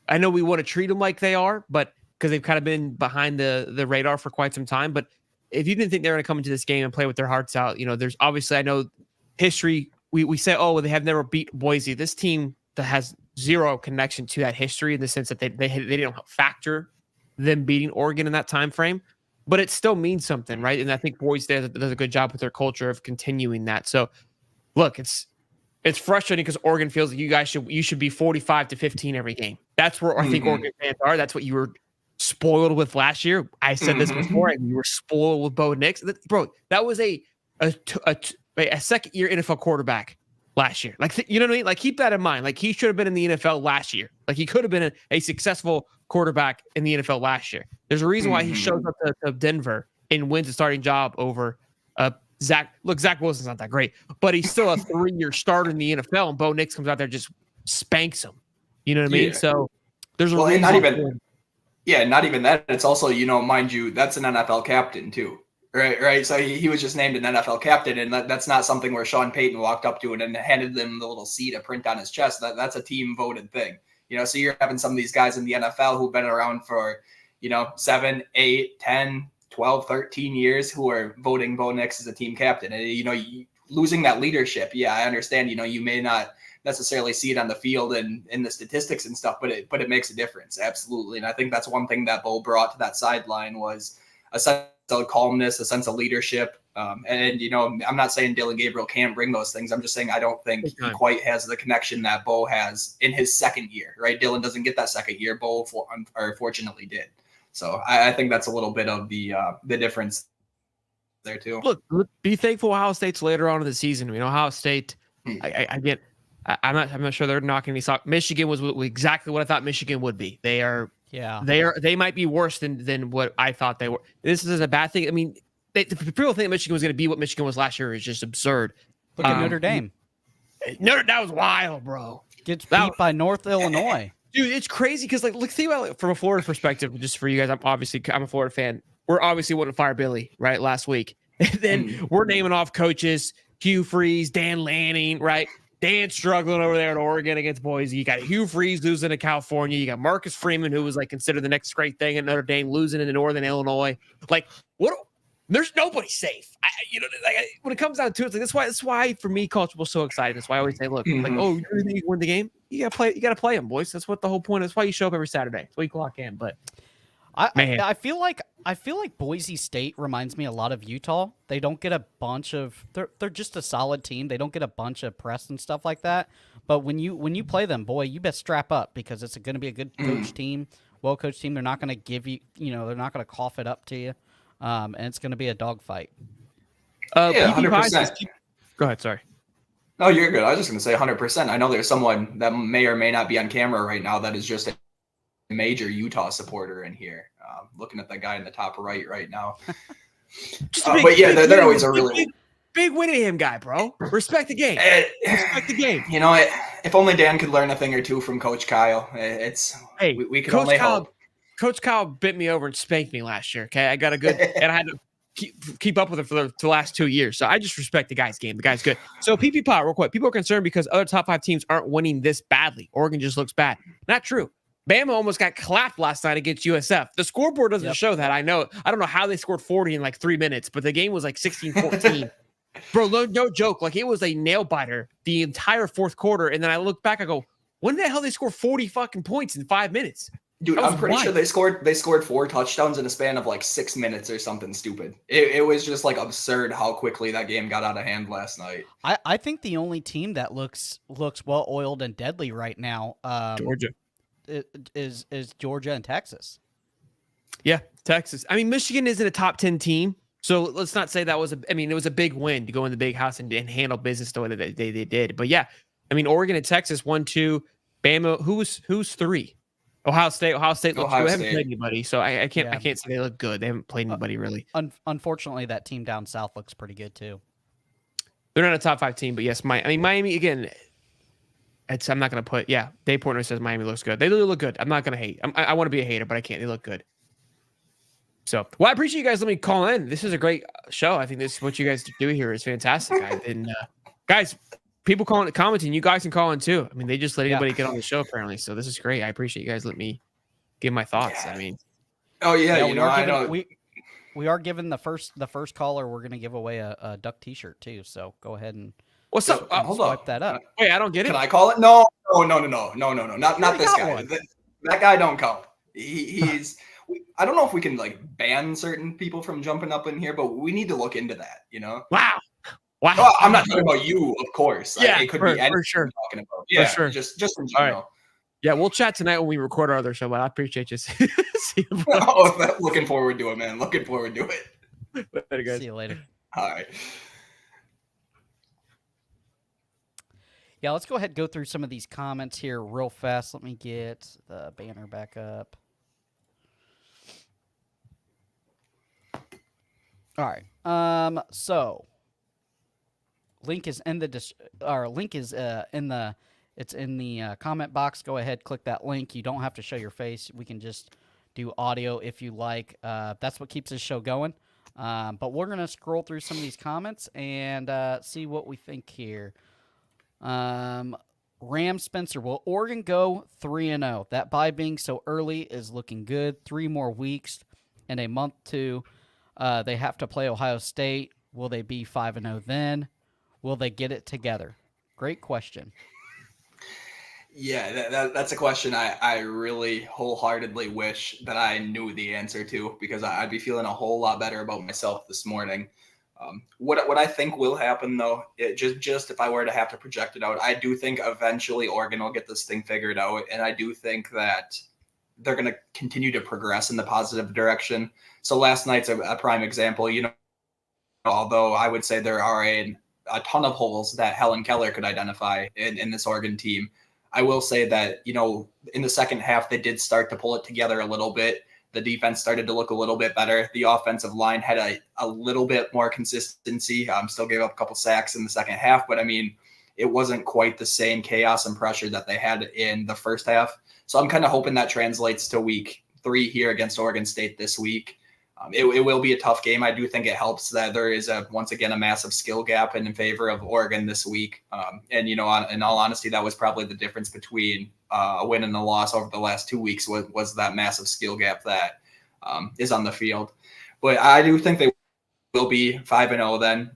I know we want to treat them like they are, but because they've kind of been behind the radar for quite some time. But if you didn't think they were going to come into this game and play with their hearts out, there's obviously, I know history. We say, oh, they have never beat Boise. This team that has zero connection to that history, in the sense that they didn't factor them beating Oregon in that time frame, but it still means something, right? And I think Boise State does a good job with their culture of continuing that. So look, it's frustrating because Oregon feels like you should be 45-15 every game. That's where I think Oregon fans are. That's what you were spoiled with last year. I said this before, and you were spoiled with Bo Nix. Bro, that was a second year NFL quarterback last year. Like, you know what I mean? Like, keep that in mind. Like, he should have been in the NFL last year. Like, he could have been a successful quarterback in the NFL last year. There's a reason why he shows up to Denver and wins a starting job over Zach. Look, Zach Wilson's not that great, but he's still a 3-year starter in the NFL, and Bo Nix comes out there and just spanks him. You know what I mean? So there's a reason. Not even that. It's also, mind you, that's an NFL captain too. Right. So he was just named an NFL captain, and that's not something where Sean Payton walked up to and handed them the little C to print on his chest. That's a team voted thing. So you're having some of these guys in the NFL who've been around for, 7, 8, 10, 12, 13 years who are voting Bo Nix as a team captain. And, losing that leadership. Yeah, I understand, you may not necessarily see it on the field and in the statistics and stuff, but it makes a difference. Absolutely. And I think that's one thing that Bo brought to that sideline was a sense of calmness, a sense of leadership. I'm not saying Dylan Gabriel can't bring those things. I'm just saying I don't think he quite has the connection that Bo has in his second year, right? Dylan doesn't get that second year. Bo fortunately did. So I think that's a little bit of the difference there too. Look, be thankful Ohio State's later on in the season. Ohio State, I'm not sure they're knocking any sock. Michigan was exactly what I thought Michigan would be. They might be worse than what I thought they were. This is a bad thing. I mean, the people think Michigan was going to be what Michigan was last year is just absurd. Look at Notre Dame. That was wild, bro. Gets beat by North Illinois. Dude, it's crazy because, like, look, think about it from a Florida perspective, just for you guys. I'm a Florida fan. We're obviously wanting to fire Billy, right, last week. And then we're naming off coaches, Hugh Freeze, Dan Lanning, right? Dan struggling over there at Oregon against Boise. You got Hugh Freeze losing to California. You got Marcus Freeman, who was like considered the next great thing at Notre Dame, losing in Northern Illinois. Like, what? There's nobody safe. When it comes down to it, it's like that's why for me, college was so excited. That's why I always say, look, like, oh, you really think you can win the game? You gotta play them, boys. That's what the whole point is. That's why you show up every Saturday. That's why you clock in. But I feel like Boise State reminds me a lot of Utah. They don't get a bunch of they're just a solid team. They don't get a bunch of press and stuff like that. But when you play them, boy, you best strap up because it's going to be a good coach team, well coached team. They're not going to give you, they're not going to cough it up to you. and it's going to be a dogfight. Yeah, PP Pie 100%. says go ahead. Sorry. No, you're good. I was just going to say 100%. I know there's someone that may or may not be on camera right now that is just a major Utah supporter in here. Looking at that guy in the top right now. But yeah, they're always a really big win at him guy, bro. Respect the game. Respect the game. You know, if only Dan could learn a thing or two from Coach Kyle. We could only hope. Coach Kyle bit me over and spanked me last year. Okay, I got a good, and I had to keep up with it for the last 2 years. So I just respect the guy's game. The guy's good. So PP Pot, real quick. People are concerned because other top 5 teams aren't winning this badly. Oregon just looks bad. Not true. Bama almost got clapped last night against USF. The scoreboard doesn't show that. I know. I don't know how they scored 40 in like 3 minutes, but the game was like 16-14. Bro, no joke. Like, it was a nail biter the entire fourth quarter. And then I look back, I go, when the hell they score 40 fucking points in 5 minutes? Dude, I'm pretty sure they scored 4 touchdowns in a span of like 6 minutes or something stupid. It was just like absurd how quickly that game got out of hand last night. I think the only team that looks well oiled and deadly right now, Georgia, is Georgia and Texas. Yeah, Texas. I mean, Michigan isn't a top 10 team, so let's not say that was it was a big win to go in the big house and handle business the way that they did. But yeah, I mean, Oregon and Texas 1-2. Bama, who's 3? Ohio State looks good. They haven't played anybody, so I can't say they look good. They haven't played anybody really. Unfortunately, that team down south looks pretty good too. They're not a top 5 team, but yes, Miami again. I'm not gonna put. Yeah, Dave Portner says Miami looks good. They really look good. I'm not gonna hate. I want to be a hater, but I can't. They look good. So, well, I appreciate you guys. Let me call in. This is a great show. I think this what you guys do here is fantastic. Guys, people commenting. You guys can call in too. I mean, they just let anybody get on the show apparently. So this is great. I appreciate you guys. Let me give my thoughts. Yeah. I mean, oh yeah, we are giving the first caller. We're gonna give away a Duck T-shirt too. So go ahead and what's up? Swipe that up. Wait, I don't get it. Can I call it? No. Not this guy. That guy don't count. He's. I don't know if we can like ban certain people from jumping up in here, but we need to look into that. You know? Wow. Oh, I'm not talking about you, of course. Yeah, it could be anything for sure. I'm talking about. Yeah, for sure. Just in general. Right. Yeah, we'll chat tonight when we record our other show, but I appreciate you. Looking forward to it, man. Looking forward to it. Later, guys. See you later. All right. Yeah, let's go ahead and go through some of these comments here real fast. Let me get the banner back up. All right. So link is in the comment box. Go ahead, click that link. You don't have to show your face. We can just do audio if you like. That's what keeps this show going. But we're gonna scroll through some of these comments and see what we think here. Ram Spencer, will Oregon go 3-0? That bye being so early is looking good. 3 more weeks and a month to. They have to play Ohio State. Will they be 5-0 then? Will they get it together? Great question. Yeah, that's a question I really wholeheartedly wish that I knew the answer to, because I'd be feeling a whole lot better about myself this morning. What I think will happen, though, just if I were to have to project it out, I do think eventually Oregon will get this thing figured out, and I do think that they're going to continue to progress in the positive direction. So last night's a prime example. You know, although I would say there are a ton of holes that Helen Keller could identify in this Oregon team, I will say that, you know, in the second half, they did start to pull it together a little bit. The defense started to look a little bit better. The offensive line had a little bit more consistency. Still gave up a couple sacks in the second half, but I mean, it wasn't quite the same chaos and pressure that they had in the first half. So I'm kind of hoping that translates to week 3 here against Oregon State this week. It will be a tough game. I do think it helps that there is once again a massive skill gap in favor of Oregon this week. And you know, in all honesty, that was probably the difference between a win and a loss over the last 2 weeks was that massive skill gap that is on the field. But I do think they will be 5-0 then.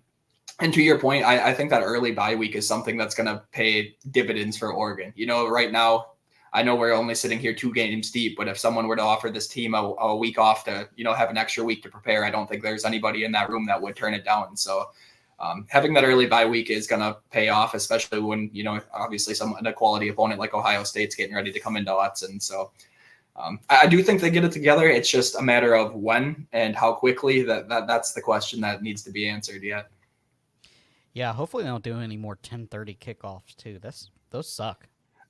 And to your point, I think that early bye week is something that's going to pay dividends for Oregon. You know, right now, I know we're only sitting here 2 games deep, but if someone were to offer this team a week off to, you know, have an extra week to prepare, I don't think there's anybody in that room that would turn it down. So having that early bye week is going to pay off, especially when, you know, obviously a quality opponent like Ohio State's getting ready to come into Autzen. So I do think they get it together. It's just a matter of when and how quickly. That's the question that needs to be answered yet. Yeah, hopefully they don't do any more 10:30 kickoffs too. Those suck.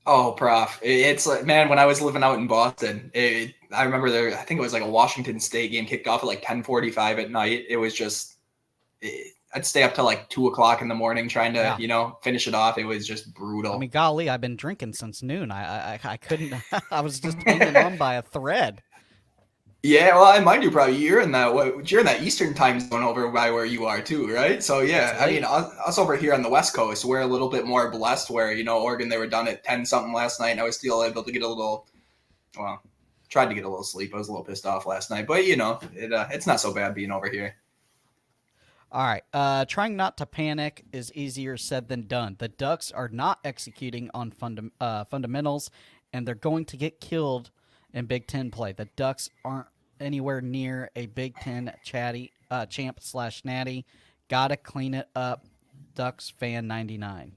Oh, prof. It's like, man, when I was living out in Boston, I remember I think it was like a Washington State game kicked off at like 10:45 at night. It was just, I'd stay up till like 2 o'clock in the morning trying to, finish it off. It was just brutal. I mean, golly, I've been drinking since noon. I couldn't, I was just hanging on by a thread. Yeah, well, mind you, probably you're in that Eastern time zone over by where you are too, right? So yeah, I mean, us over here on the West Coast, we're a little bit more blessed. Where Oregon, they were done at 10 something last night, and I was still able to get tried to get a little sleep. I was a little pissed off last night, but it's not so bad being over here. All right, trying not to panic is easier said than done. The Ducks are not executing on fundamentals, and they're going to get killed in Big Ten play. The Ducks aren't anywhere near a Big Ten champ/natty. Gotta clean it up. Ducks fan 99.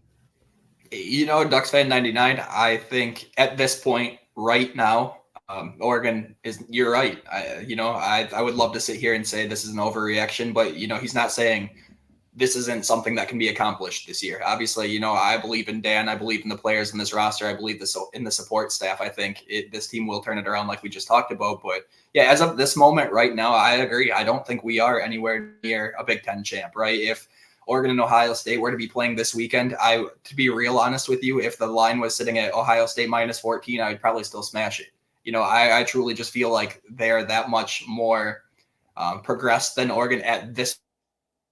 Ducks fan 99. I think at this point right now, Oregon is. You're right. I would love to sit here and say this is an overreaction, but he's not saying this isn't something that can be accomplished this year. Obviously, I believe in Dan. I believe in the players in this roster. I believe in the support staff. I think this team will turn it around like we just talked about. But yeah, as of this moment right now, I agree. I don't think we are anywhere near a Big Ten champ, right? If Oregon and Ohio State were to be playing this weekend, to be real honest with you, if the line was sitting at Ohio State -14, I would probably still smash it. I truly just feel like they're that much more progressed than Oregon at this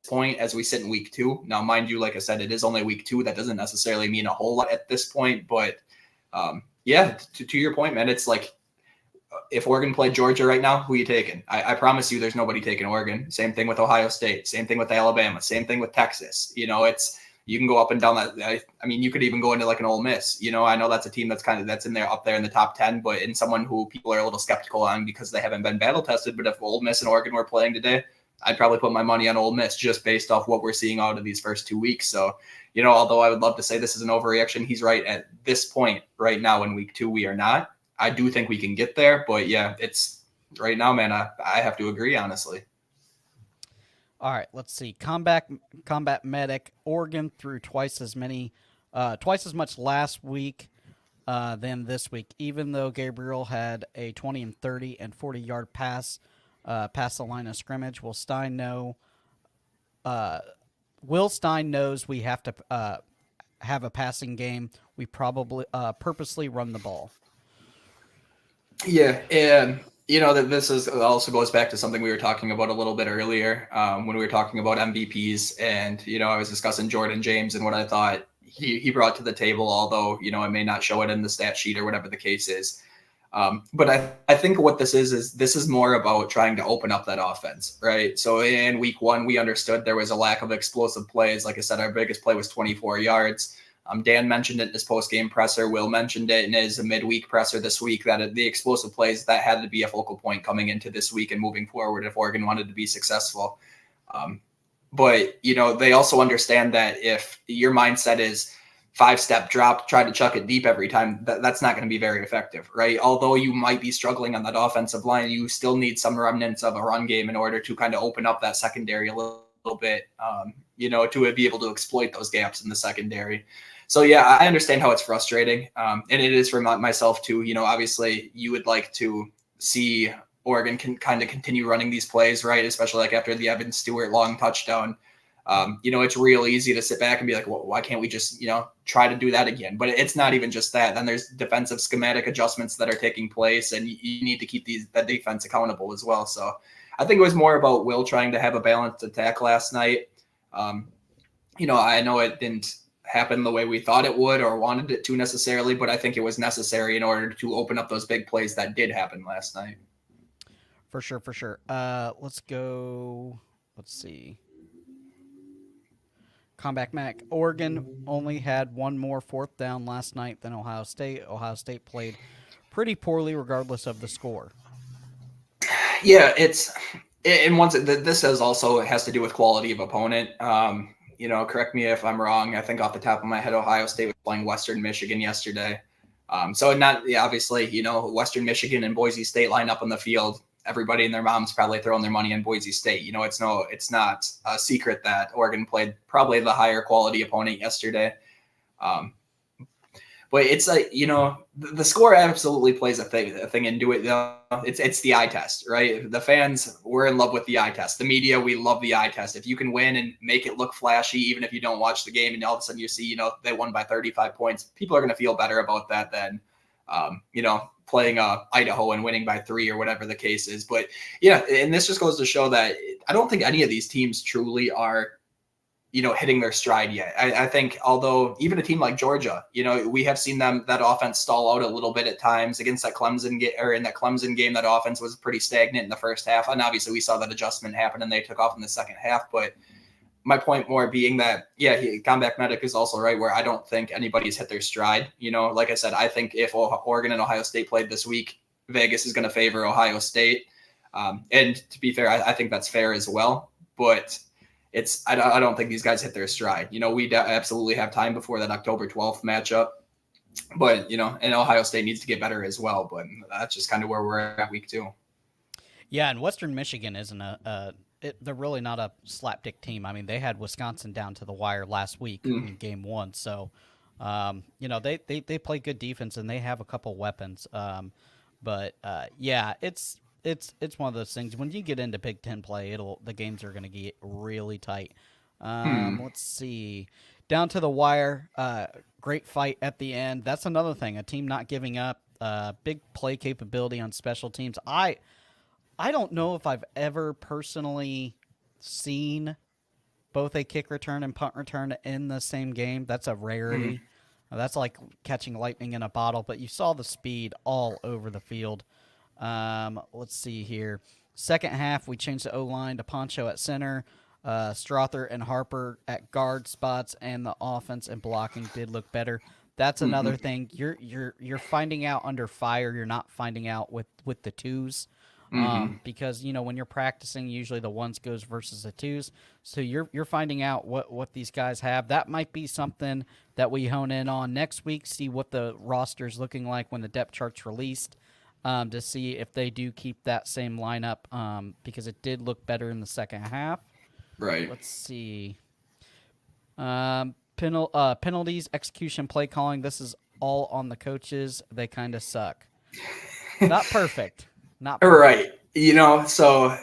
point as we sit in week 2. Now, mind you, like I said, it is only week 2. That doesn't necessarily mean a whole lot at this point, but yeah, to your point, man, it's like if Oregon played Georgia right now, who are you taking? I promise you there's nobody taking Oregon. Same thing with Ohio State, same thing with Alabama, same thing with Texas. You can go up and down that. I mean, you could even go into like an Ole Miss. I know that's a team that's in there up there in the top 10, but in someone who people are a little skeptical on because they haven't been battle tested. But if Ole Miss and Oregon were playing today, I'd probably put my money on Ole Miss just based off what we're seeing out of these first 2 weeks. So, although I would love to say this is an overreaction, he's right. At this point right now in week 2, we are not. I do think we can get there, but yeah, it's right now, man. I have to agree, honestly. All right, let's see. Combat medic. Oregon threw twice as much last week than this week. Even though Gabriel had a 20 and 30 and 40-yard pass past the line of scrimmage, Will Stein knows we have to have a passing game. We probably purposely run the ball. Yeah, and that this also goes back to something we were talking about a little bit earlier when we were talking about MVPs, and I was discussing Jordan James and what I thought he brought to the table, although I may not show it in the stat sheet or whatever the case is. But I think what this is more about trying to open up that offense, right? So in week 1, we understood there was a lack of explosive plays. Like I said, our biggest play was 24 yards. Dan mentioned it in his post-game presser. Will mentioned it in his midweek presser this week that the explosive plays, that had to be a focal point coming into this week and moving forward if Oregon wanted to be successful. But they also understand that if your mindset is 5-step drop, try to chuck it deep every time, that's not going to be very effective, right? Although you might be struggling on that offensive line, you still need some remnants of a run game in order to kind of open up that secondary a little bit, to be able to exploit those gaps in the secondary. So, yeah, I understand how it's frustrating. And it is for myself, too. Obviously, you would like to see Oregon can kind of continue running these plays, right? Especially like after the Evan Stewart long touchdown. It's real easy to sit back and be like, well, why can't we just, try to do that again? But it's not even just that. Then there's defensive schematic adjustments that are taking place, and you need to keep that defense accountable as well. So I think it was more about Will trying to have a balanced attack last night. I know it didn't happen the way we thought it would or wanted it to necessarily, but I think it was necessary in order to open up those big plays that did happen last night. For sure. Let's go. Let's see. Comeback Mac. Oregon only had one more 4th down last night than Ohio State. Ohio State played pretty poorly regardless of the score. Yeah, this has to do with quality of opponent. Correct me if I'm wrong. I think off the top of my head, Ohio State was playing Western Michigan yesterday. So not obviously, Western Michigan and Boise State line up on the field. Everybody and their mom's probably throwing their money on Boise State. It's not a secret that Oregon played probably the higher quality opponent yesterday. But it's like, the score absolutely plays a thing into it. It's the eye test, right? The fans, we're in love with the eye test. The media, we love the eye test. If you can win and make it look flashy, even if you don't watch the game and all of a sudden you see, they won by 35 points, people are going to feel better about that than, playing Idaho and winning by 3 or whatever the case is. But yeah, and this just goes to show that I don't think any of these teams truly are hitting their stride yet. I think, although even a team like Georgia, we have seen that offense stall out a little bit at times against that Clemson in that Clemson game. That offense was pretty stagnant in the first half, and obviously we saw that adjustment happen and they took off in the second half. But my point more being that, Comeback Medic is also right, where I don't think anybody's hit their stride. Like I said, I think if Oregon and Ohio State played this week, Vegas is going to favor Ohio State. And to be fair, I think that's fair as well. But I don't think these guys hit their stride. We absolutely have time before that October 12th matchup. But, and Ohio State needs to get better as well. But that's just kind of where we're at week 2. Yeah, and Western Michigan isn't they're really not a slapdick team. I mean, they had Wisconsin down to the wire last week in game 1. So, they play good defense and they have a couple weapons. It's one of those things. When you get into Big Ten play, the games are going to get really tight. Let's see. Down to the wire. Great fight at the end. That's another thing. A team not giving up. Big play capability on special teams. I don't know if I've ever personally seen both a kick return and punt return in the same game. That's a rarity. That's like catching lightning in a bottle. But you saw the speed all over the field. Let's see here. Second half, we changed the O-line to Poncho at center, Strother and Harper at guard spots, and the offense and blocking did look better. That's another thing. You're finding out under fire. You're not finding out with the twos, because when you're practicing, usually the ones goes versus the twos. So you're finding out what these guys have. That might be something that we hone in on next week. See what the roster's looking like when the depth chart's released. To see if they do keep that same lineup, because it did look better in the second half. Right. Let's see. Penalties, execution, play calling. This is all on the coaches. They kind of suck. Not perfect. Not perfect. Right. So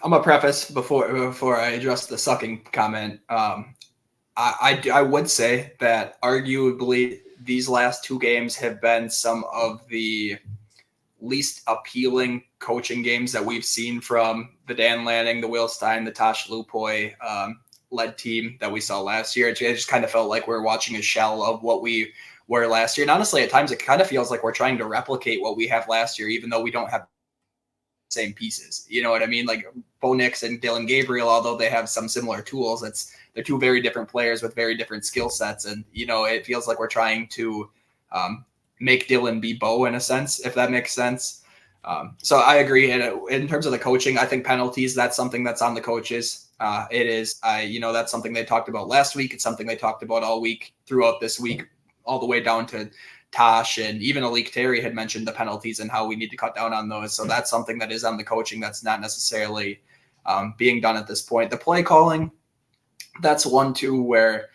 I'm gonna preface before I address the sucking comment. I would say that arguably these last 2 games have been some of the least appealing coaching games that we've seen from the Dan Lanning, the Will Stein, the Tosh Lupoy led team that we saw last year. It just kind of felt like we're watching a shell of what we were last year. And honestly, at times it kind of feels like we're trying to replicate what we have last year, even though we don't have the same pieces. You know what I mean? Like Bo Nix and Dylan Gabriel, although they have some similar tools, they're 2 very different players with very different skill sets. And, it feels like we're trying to make Dylan be Bo in a sense, if that makes sense. So I agree. And in terms of the coaching, I think penalties, that's something that's on the coaches. It is, that's something they talked about last week. It's something they talked about all week throughout this week, all the way down to Tosh, and even Alik Terry had mentioned the penalties and how we need to cut down on those. So that's something that is on the coaching. That's not necessarily being done at this point. The play calling, that's one too, where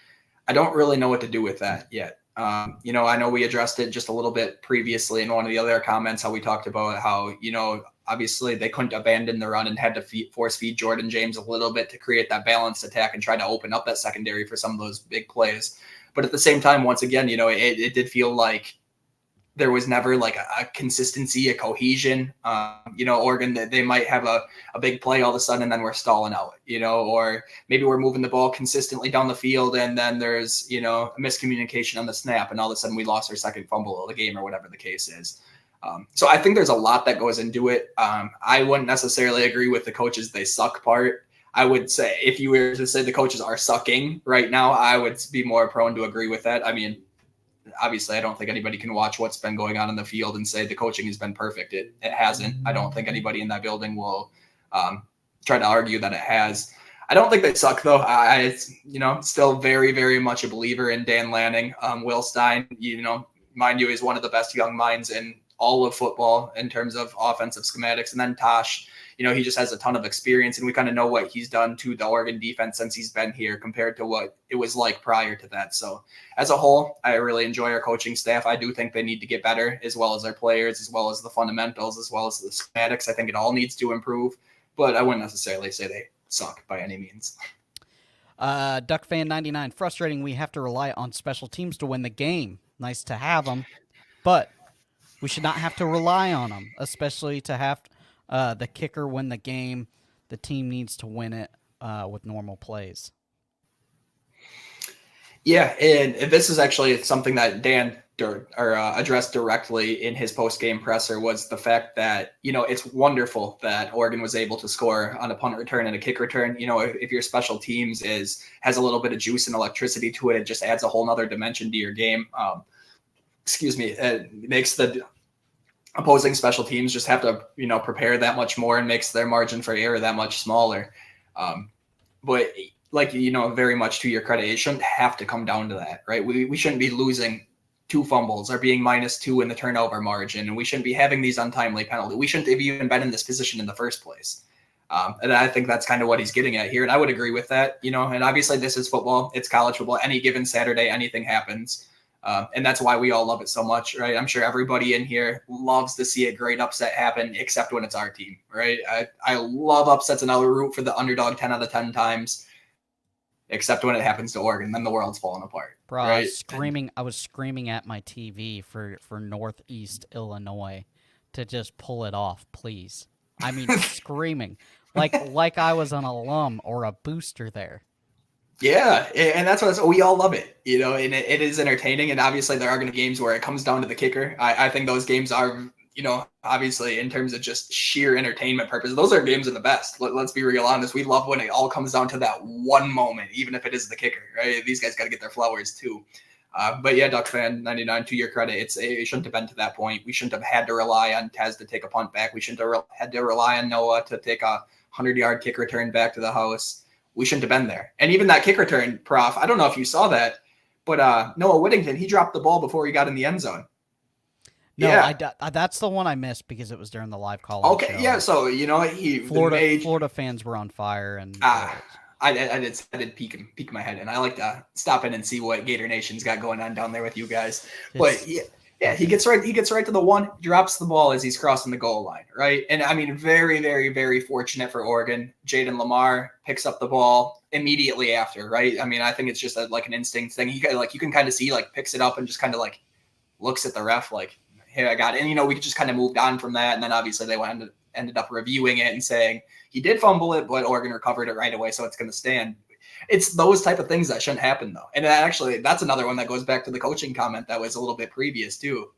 I don't really know what to do with that yet. I know we addressed it just a little bit previously in one of the other comments, how we talked about how, obviously they couldn't abandon the run and had to force feed Jordan James a little bit to create that balanced attack and try to open up that secondary for some of those big plays. But at the same time, once again, it did feel like there was never like a consistency, a cohesion. Oregon, they might have a big play all of a sudden and then we're stalling out, or maybe we're moving the ball consistently down the field and then there's, a miscommunication on the snap and all of a sudden we lost our second fumble of the game or whatever the case is. So I think there's a lot that goes into it. I wouldn't necessarily agree with the coaches they suck part. I would say if you were to say the coaches are sucking right now, I would be more prone to agree with that. I mean, obviously, I don't think anybody can watch what's been going on in the field and say the coaching has been perfect. It hasn't. I don't think anybody in that building will try to argue that it has. I don't think they suck, though. Still very, very much a believer in Dan Lanning. Will Stein, mind you, is one of the best young minds in all of football in terms of offensive schematics. And then Tosh, he just has a ton of experience, and we kind of know what he's done to the Oregon defense since he's been here compared to what it was like prior to that. So as a whole, I really enjoy our coaching staff. I do think they need to get better, as well as our players, as well as the fundamentals, as well as the schematics. I think it all needs to improve, but I wouldn't necessarily say they suck by any means. Duck fan 99, frustrating. We have to rely on special teams to win the game. Nice to have them, but we should not have to rely on them, especially to have the kicker win the game. The team needs to win it with normal plays. Yeah, and this is actually something that Dan addressed directly in his post-game presser, was the fact that, it's wonderful that Oregon was able to score on a punt return and a kick return. If your special teams has a little bit of juice and electricity to it, it just adds a whole nother dimension to your game. It makes the opposing special teams just have to, prepare that much more, and makes their margin for error that much smaller. But very much to your credit, it shouldn't have to come down to that, right? We shouldn't be losing 2 fumbles or being -2 in the turnover margin, and we shouldn't be having these untimely penalties. We shouldn't have even been in this position in the first place. And I think that's kind of what he's getting at here. And I would agree with that, and obviously this is football. It's college football. Any given Saturday, anything happens. And that's why we all love it so much, right? I'm sure everybody in here loves to see a great upset happen, except when it's our team, right? I love upsets, and I'll root for the underdog 10 out of 10 times, except when it happens to Oregon. Then the world's falling apart. Bro, right? I was screaming at my TV for Northeast Illinois to just pull it off, please. I mean, screaming like I was an alum or a booster there. Yeah, and that's what we all love it, and it is entertaining. And obviously there are going to be games where it comes down to the kicker. I think those games are, obviously in terms of just sheer entertainment purposes, those are games of the best. Let's be real honest. We love when it all comes down to that one moment, even if it is the kicker, right? These guys got to get their flowers too. But yeah, Duck fan 99, to your credit, it shouldn't have been to that point. We shouldn't have had to rely on Tez to take a punt back. We shouldn't have had to rely on Noah to take a 100-yard kick return back to the house. We shouldn't have been there. And even that kick return, Prof, I don't know if you saw that, but Noah Whittington, he dropped the ball before he got in the end zone. No, yeah. That's the one I missed because it was during the live call. Okay, show. yeah, so, Florida fans were on fire. And I did peek my head in. I like to stop in and see what Gator Nation's got going on down there with you guys. But yeah, he gets right to the one, drops the ball as he's crossing the goal line, right? And I mean, very, very, very fortunate for Oregon. Jaden Lamar picks up the ball immediately after, right? I mean, I think it's just like an instinct thing. You can kind of see, picks it up and just kind of looks at the ref like, hey, I got it. And, we just kind of moved on from that. And then obviously they ended up reviewing it and saying he did fumble it, but Oregon recovered it right away, so it's going to stand. It's those type of things that shouldn't happen, though. And that's another one that goes back to the coaching comment that was a little bit previous, too.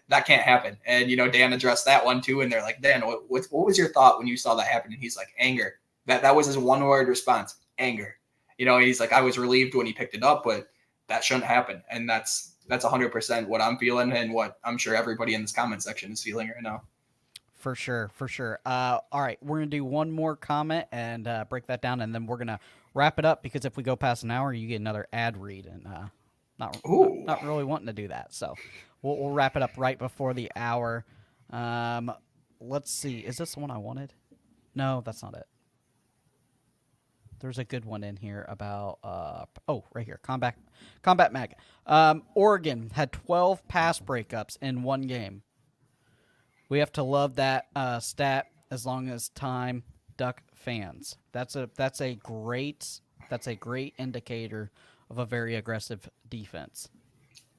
That can't happen. And, Dan addressed that one, too. And they're like, Dan, what was your thought when you saw that happen? And he's like, anger. That was his one-word response, anger. He's like, I was relieved when he picked it up, but that shouldn't happen. And that's 100% what I'm feeling and what I'm sure everybody in this comment section is feeling right now. For sure. All right, we're going to do one more comment and break that down, and then we're going to wrap it up because if we go past an hour, you get another ad read, and not really wanting to do that. So we'll wrap it up right before the hour. Let's see. Is this the one I wanted? No, that's not it. There's a good one in here about right here. Combat Mag. Oregon had 12 pass breakups in one game. We have to love that stat as long as time Duck fans. That's a great indicator of a very aggressive defense.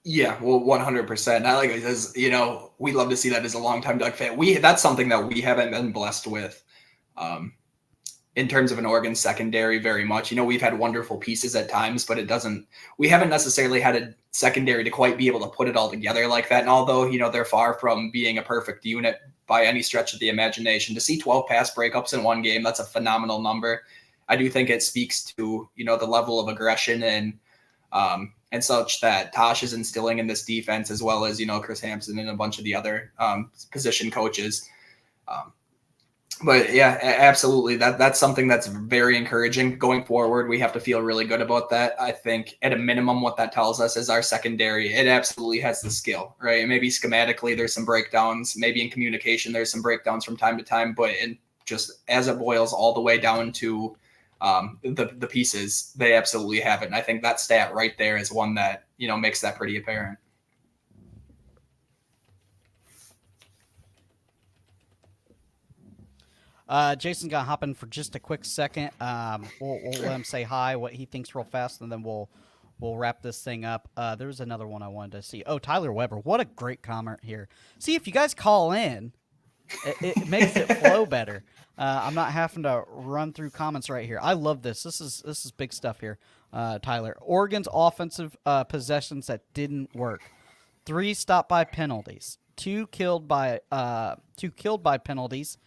Yeah, well, 100%. I like it as we love to see that as a longtime Duck fan. That's something that we haven't been blessed with. In terms of an Oregon secondary, very much. We've had wonderful pieces at times, but we haven't necessarily had a secondary to quite be able to put it all together like that. And although, they're far from being a perfect unit by any stretch of the imagination, to see 12 pass breakups in one game, that's a phenomenal number. I do think it speaks to, the level of aggression and such that Tosh is instilling in this defense, as well as, Chris Hampson and a bunch of the other position coaches. But yeah, absolutely. That's something that's very encouraging going forward. We have to feel really good about that. I think at a minimum, what that tells us is our secondary, it absolutely has the skill, right? And maybe schematically there's some breakdowns, maybe in communication there's some breakdowns from time to time, but in just as it boils all the way down to the pieces, they absolutely have it. And I think that stat right there is one that, makes that pretty apparent. Jason's gonna hop in for just a quick second. We'll let him say hi, what he thinks real fast, and then we'll wrap this thing up. There's another one I wanted to see. Oh, Tyler Weber, what a great comment here. See, if you guys call in, it makes it flow better. I'm not having to run through comments right here. I love this. This is big stuff here, Tyler. Oregon's offensive possessions that didn't work. 3 stopped by penalties. 2 killed by penalties.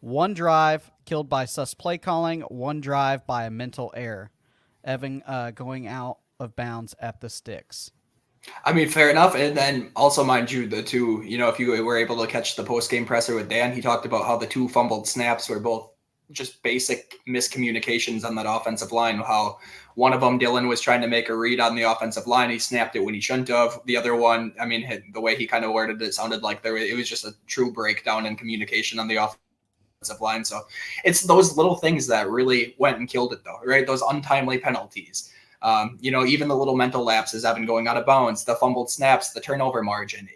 1 drive killed by sus play calling. 1 drive by a mental error. Evan going out of bounds at the sticks. I mean, fair enough. And then also, mind you, if you were able to catch the post-game presser with Dan, he talked about how the 2 fumbled snaps were both just basic miscommunications on that offensive line. How one of them, Dylan, was trying to make a read on the offensive line. He snapped it when he shouldn't have. The other one, I mean, the way he kind of worded it sounded like it was just a true breakdown in communication on the offensive line. So it's those little things that really went and killed it, though, right? Those untimely penalties. Even the little mental lapses, Evan going out of bounds, the fumbled snaps, the turnover margin,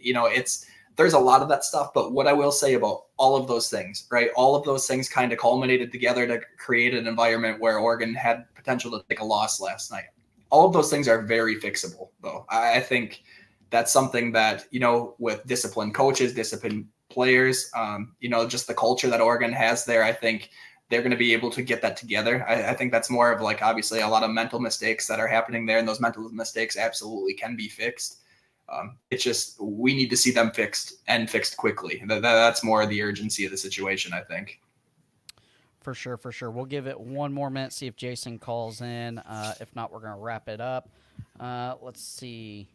there's a lot of that stuff. But what I will say about all of those things, right? All of those things kind of culminated together to create an environment where Oregon had potential to take a loss last night. All of those things are very fixable, though. I think that's something that, with disciplined coaches, disciplined players, just the culture that Oregon has there, I think they're going to be able to get that together. I think that's more of obviously a lot of mental mistakes that are happening there, and those mental mistakes absolutely can be fixed. It's just we need to see them fixed and fixed quickly. That's more the urgency of the situation, I think. For sure. We'll give it 1 more minute, see if Jason calls in. If not, we're going to wrap it up. Let's see.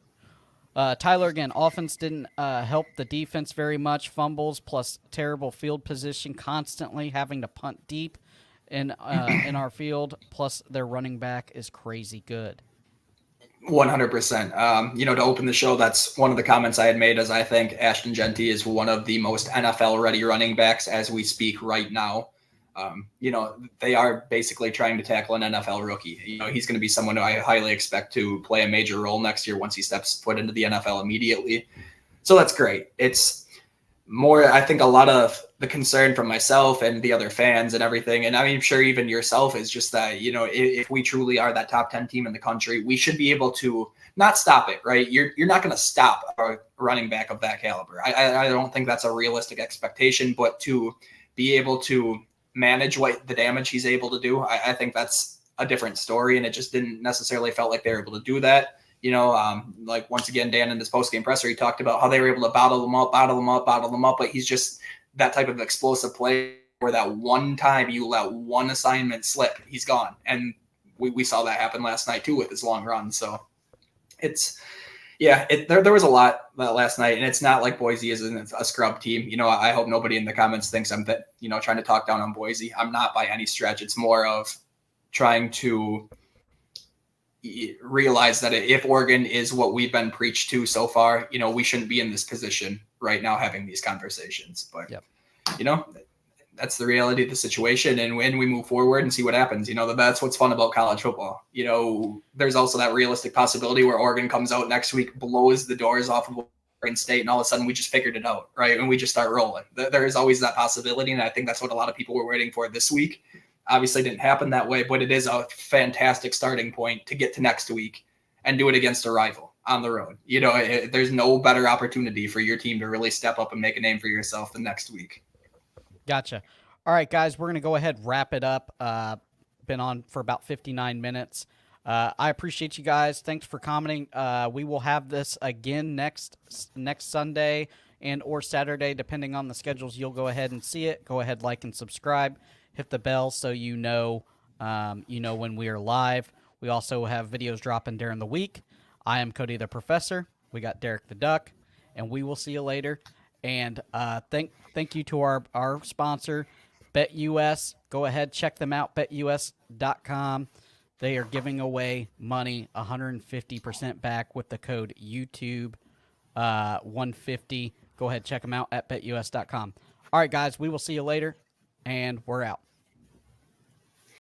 Tyler, again, offense didn't help the defense very much. Fumbles plus terrible field position, constantly having to punt deep in our field. Plus, their running back is crazy good. 100%. To open the show, that's one of the comments I had made, as I think Ashton Genty is one of the most NFL-ready running backs as we speak right now. They are basically trying to tackle an NFL rookie. He's going to be someone who I highly expect to play a major role next year once he steps foot into the NFL immediately. So that's great. It's more, I think, a lot of the concern from myself and the other fans and everything. And I'm sure even yourself is just that, if we truly are that top 10 team in the country, we should be able to not stop it, right? You're not going to stop a running back of that caliber. I don't think that's a realistic expectation, but to be able to manage what the damage he's able to do, I think that's a different story. And it just didn't necessarily felt like they were able to do that. Once again, Dan in his post-game presser, he talked about how they were able to bottle them up. But he's just that type of explosive player where that one time you let one assignment slip, he's gone. And we saw that happen last night too with his long run. So there was a lot last night, and it's not like Boise isn't a scrub team. I hope nobody in the comments thinks I'm trying to talk down on Boise. I'm not by any stretch. It's more of trying to realize that if Oregon is what we've been preached to so far, we shouldn't be in this position right now having these conversations. But, yep. That's the reality of the situation. And when we move forward and see what happens, that's what's fun about college football. There's also that realistic possibility where Oregon comes out next week, blows the doors off of Oregon State, and all of a sudden we just figured it out, right? And we just start rolling. There is always that possibility. And I think that's what a lot of people were waiting for this week. Obviously didn't happen that way, but it is a fantastic starting point to get to next week and do it against a rival on the road. There's no better opportunity for your team to really step up and make a name for yourself than next week. Gotcha. All right, guys, we're going to go ahead and wrap it up. Been on for about 59 minutes. I appreciate you guys. Thanks for commenting. We will have this again next Sunday and or Saturday, depending on the schedules. You'll go ahead and see it. Go ahead, like and subscribe. Hit the bell so you know when we are live. We also have videos dropping during the week. I am Cody the Professor. We got Derek the Duck, and we will see you later. And thank you to our sponsor, BetUS, go ahead, check them out, betus.com. They are giving away money, 150% back with the code YouTube 150. Go ahead, check them out at betus.com. All right, guys, we will see you later, and we're out.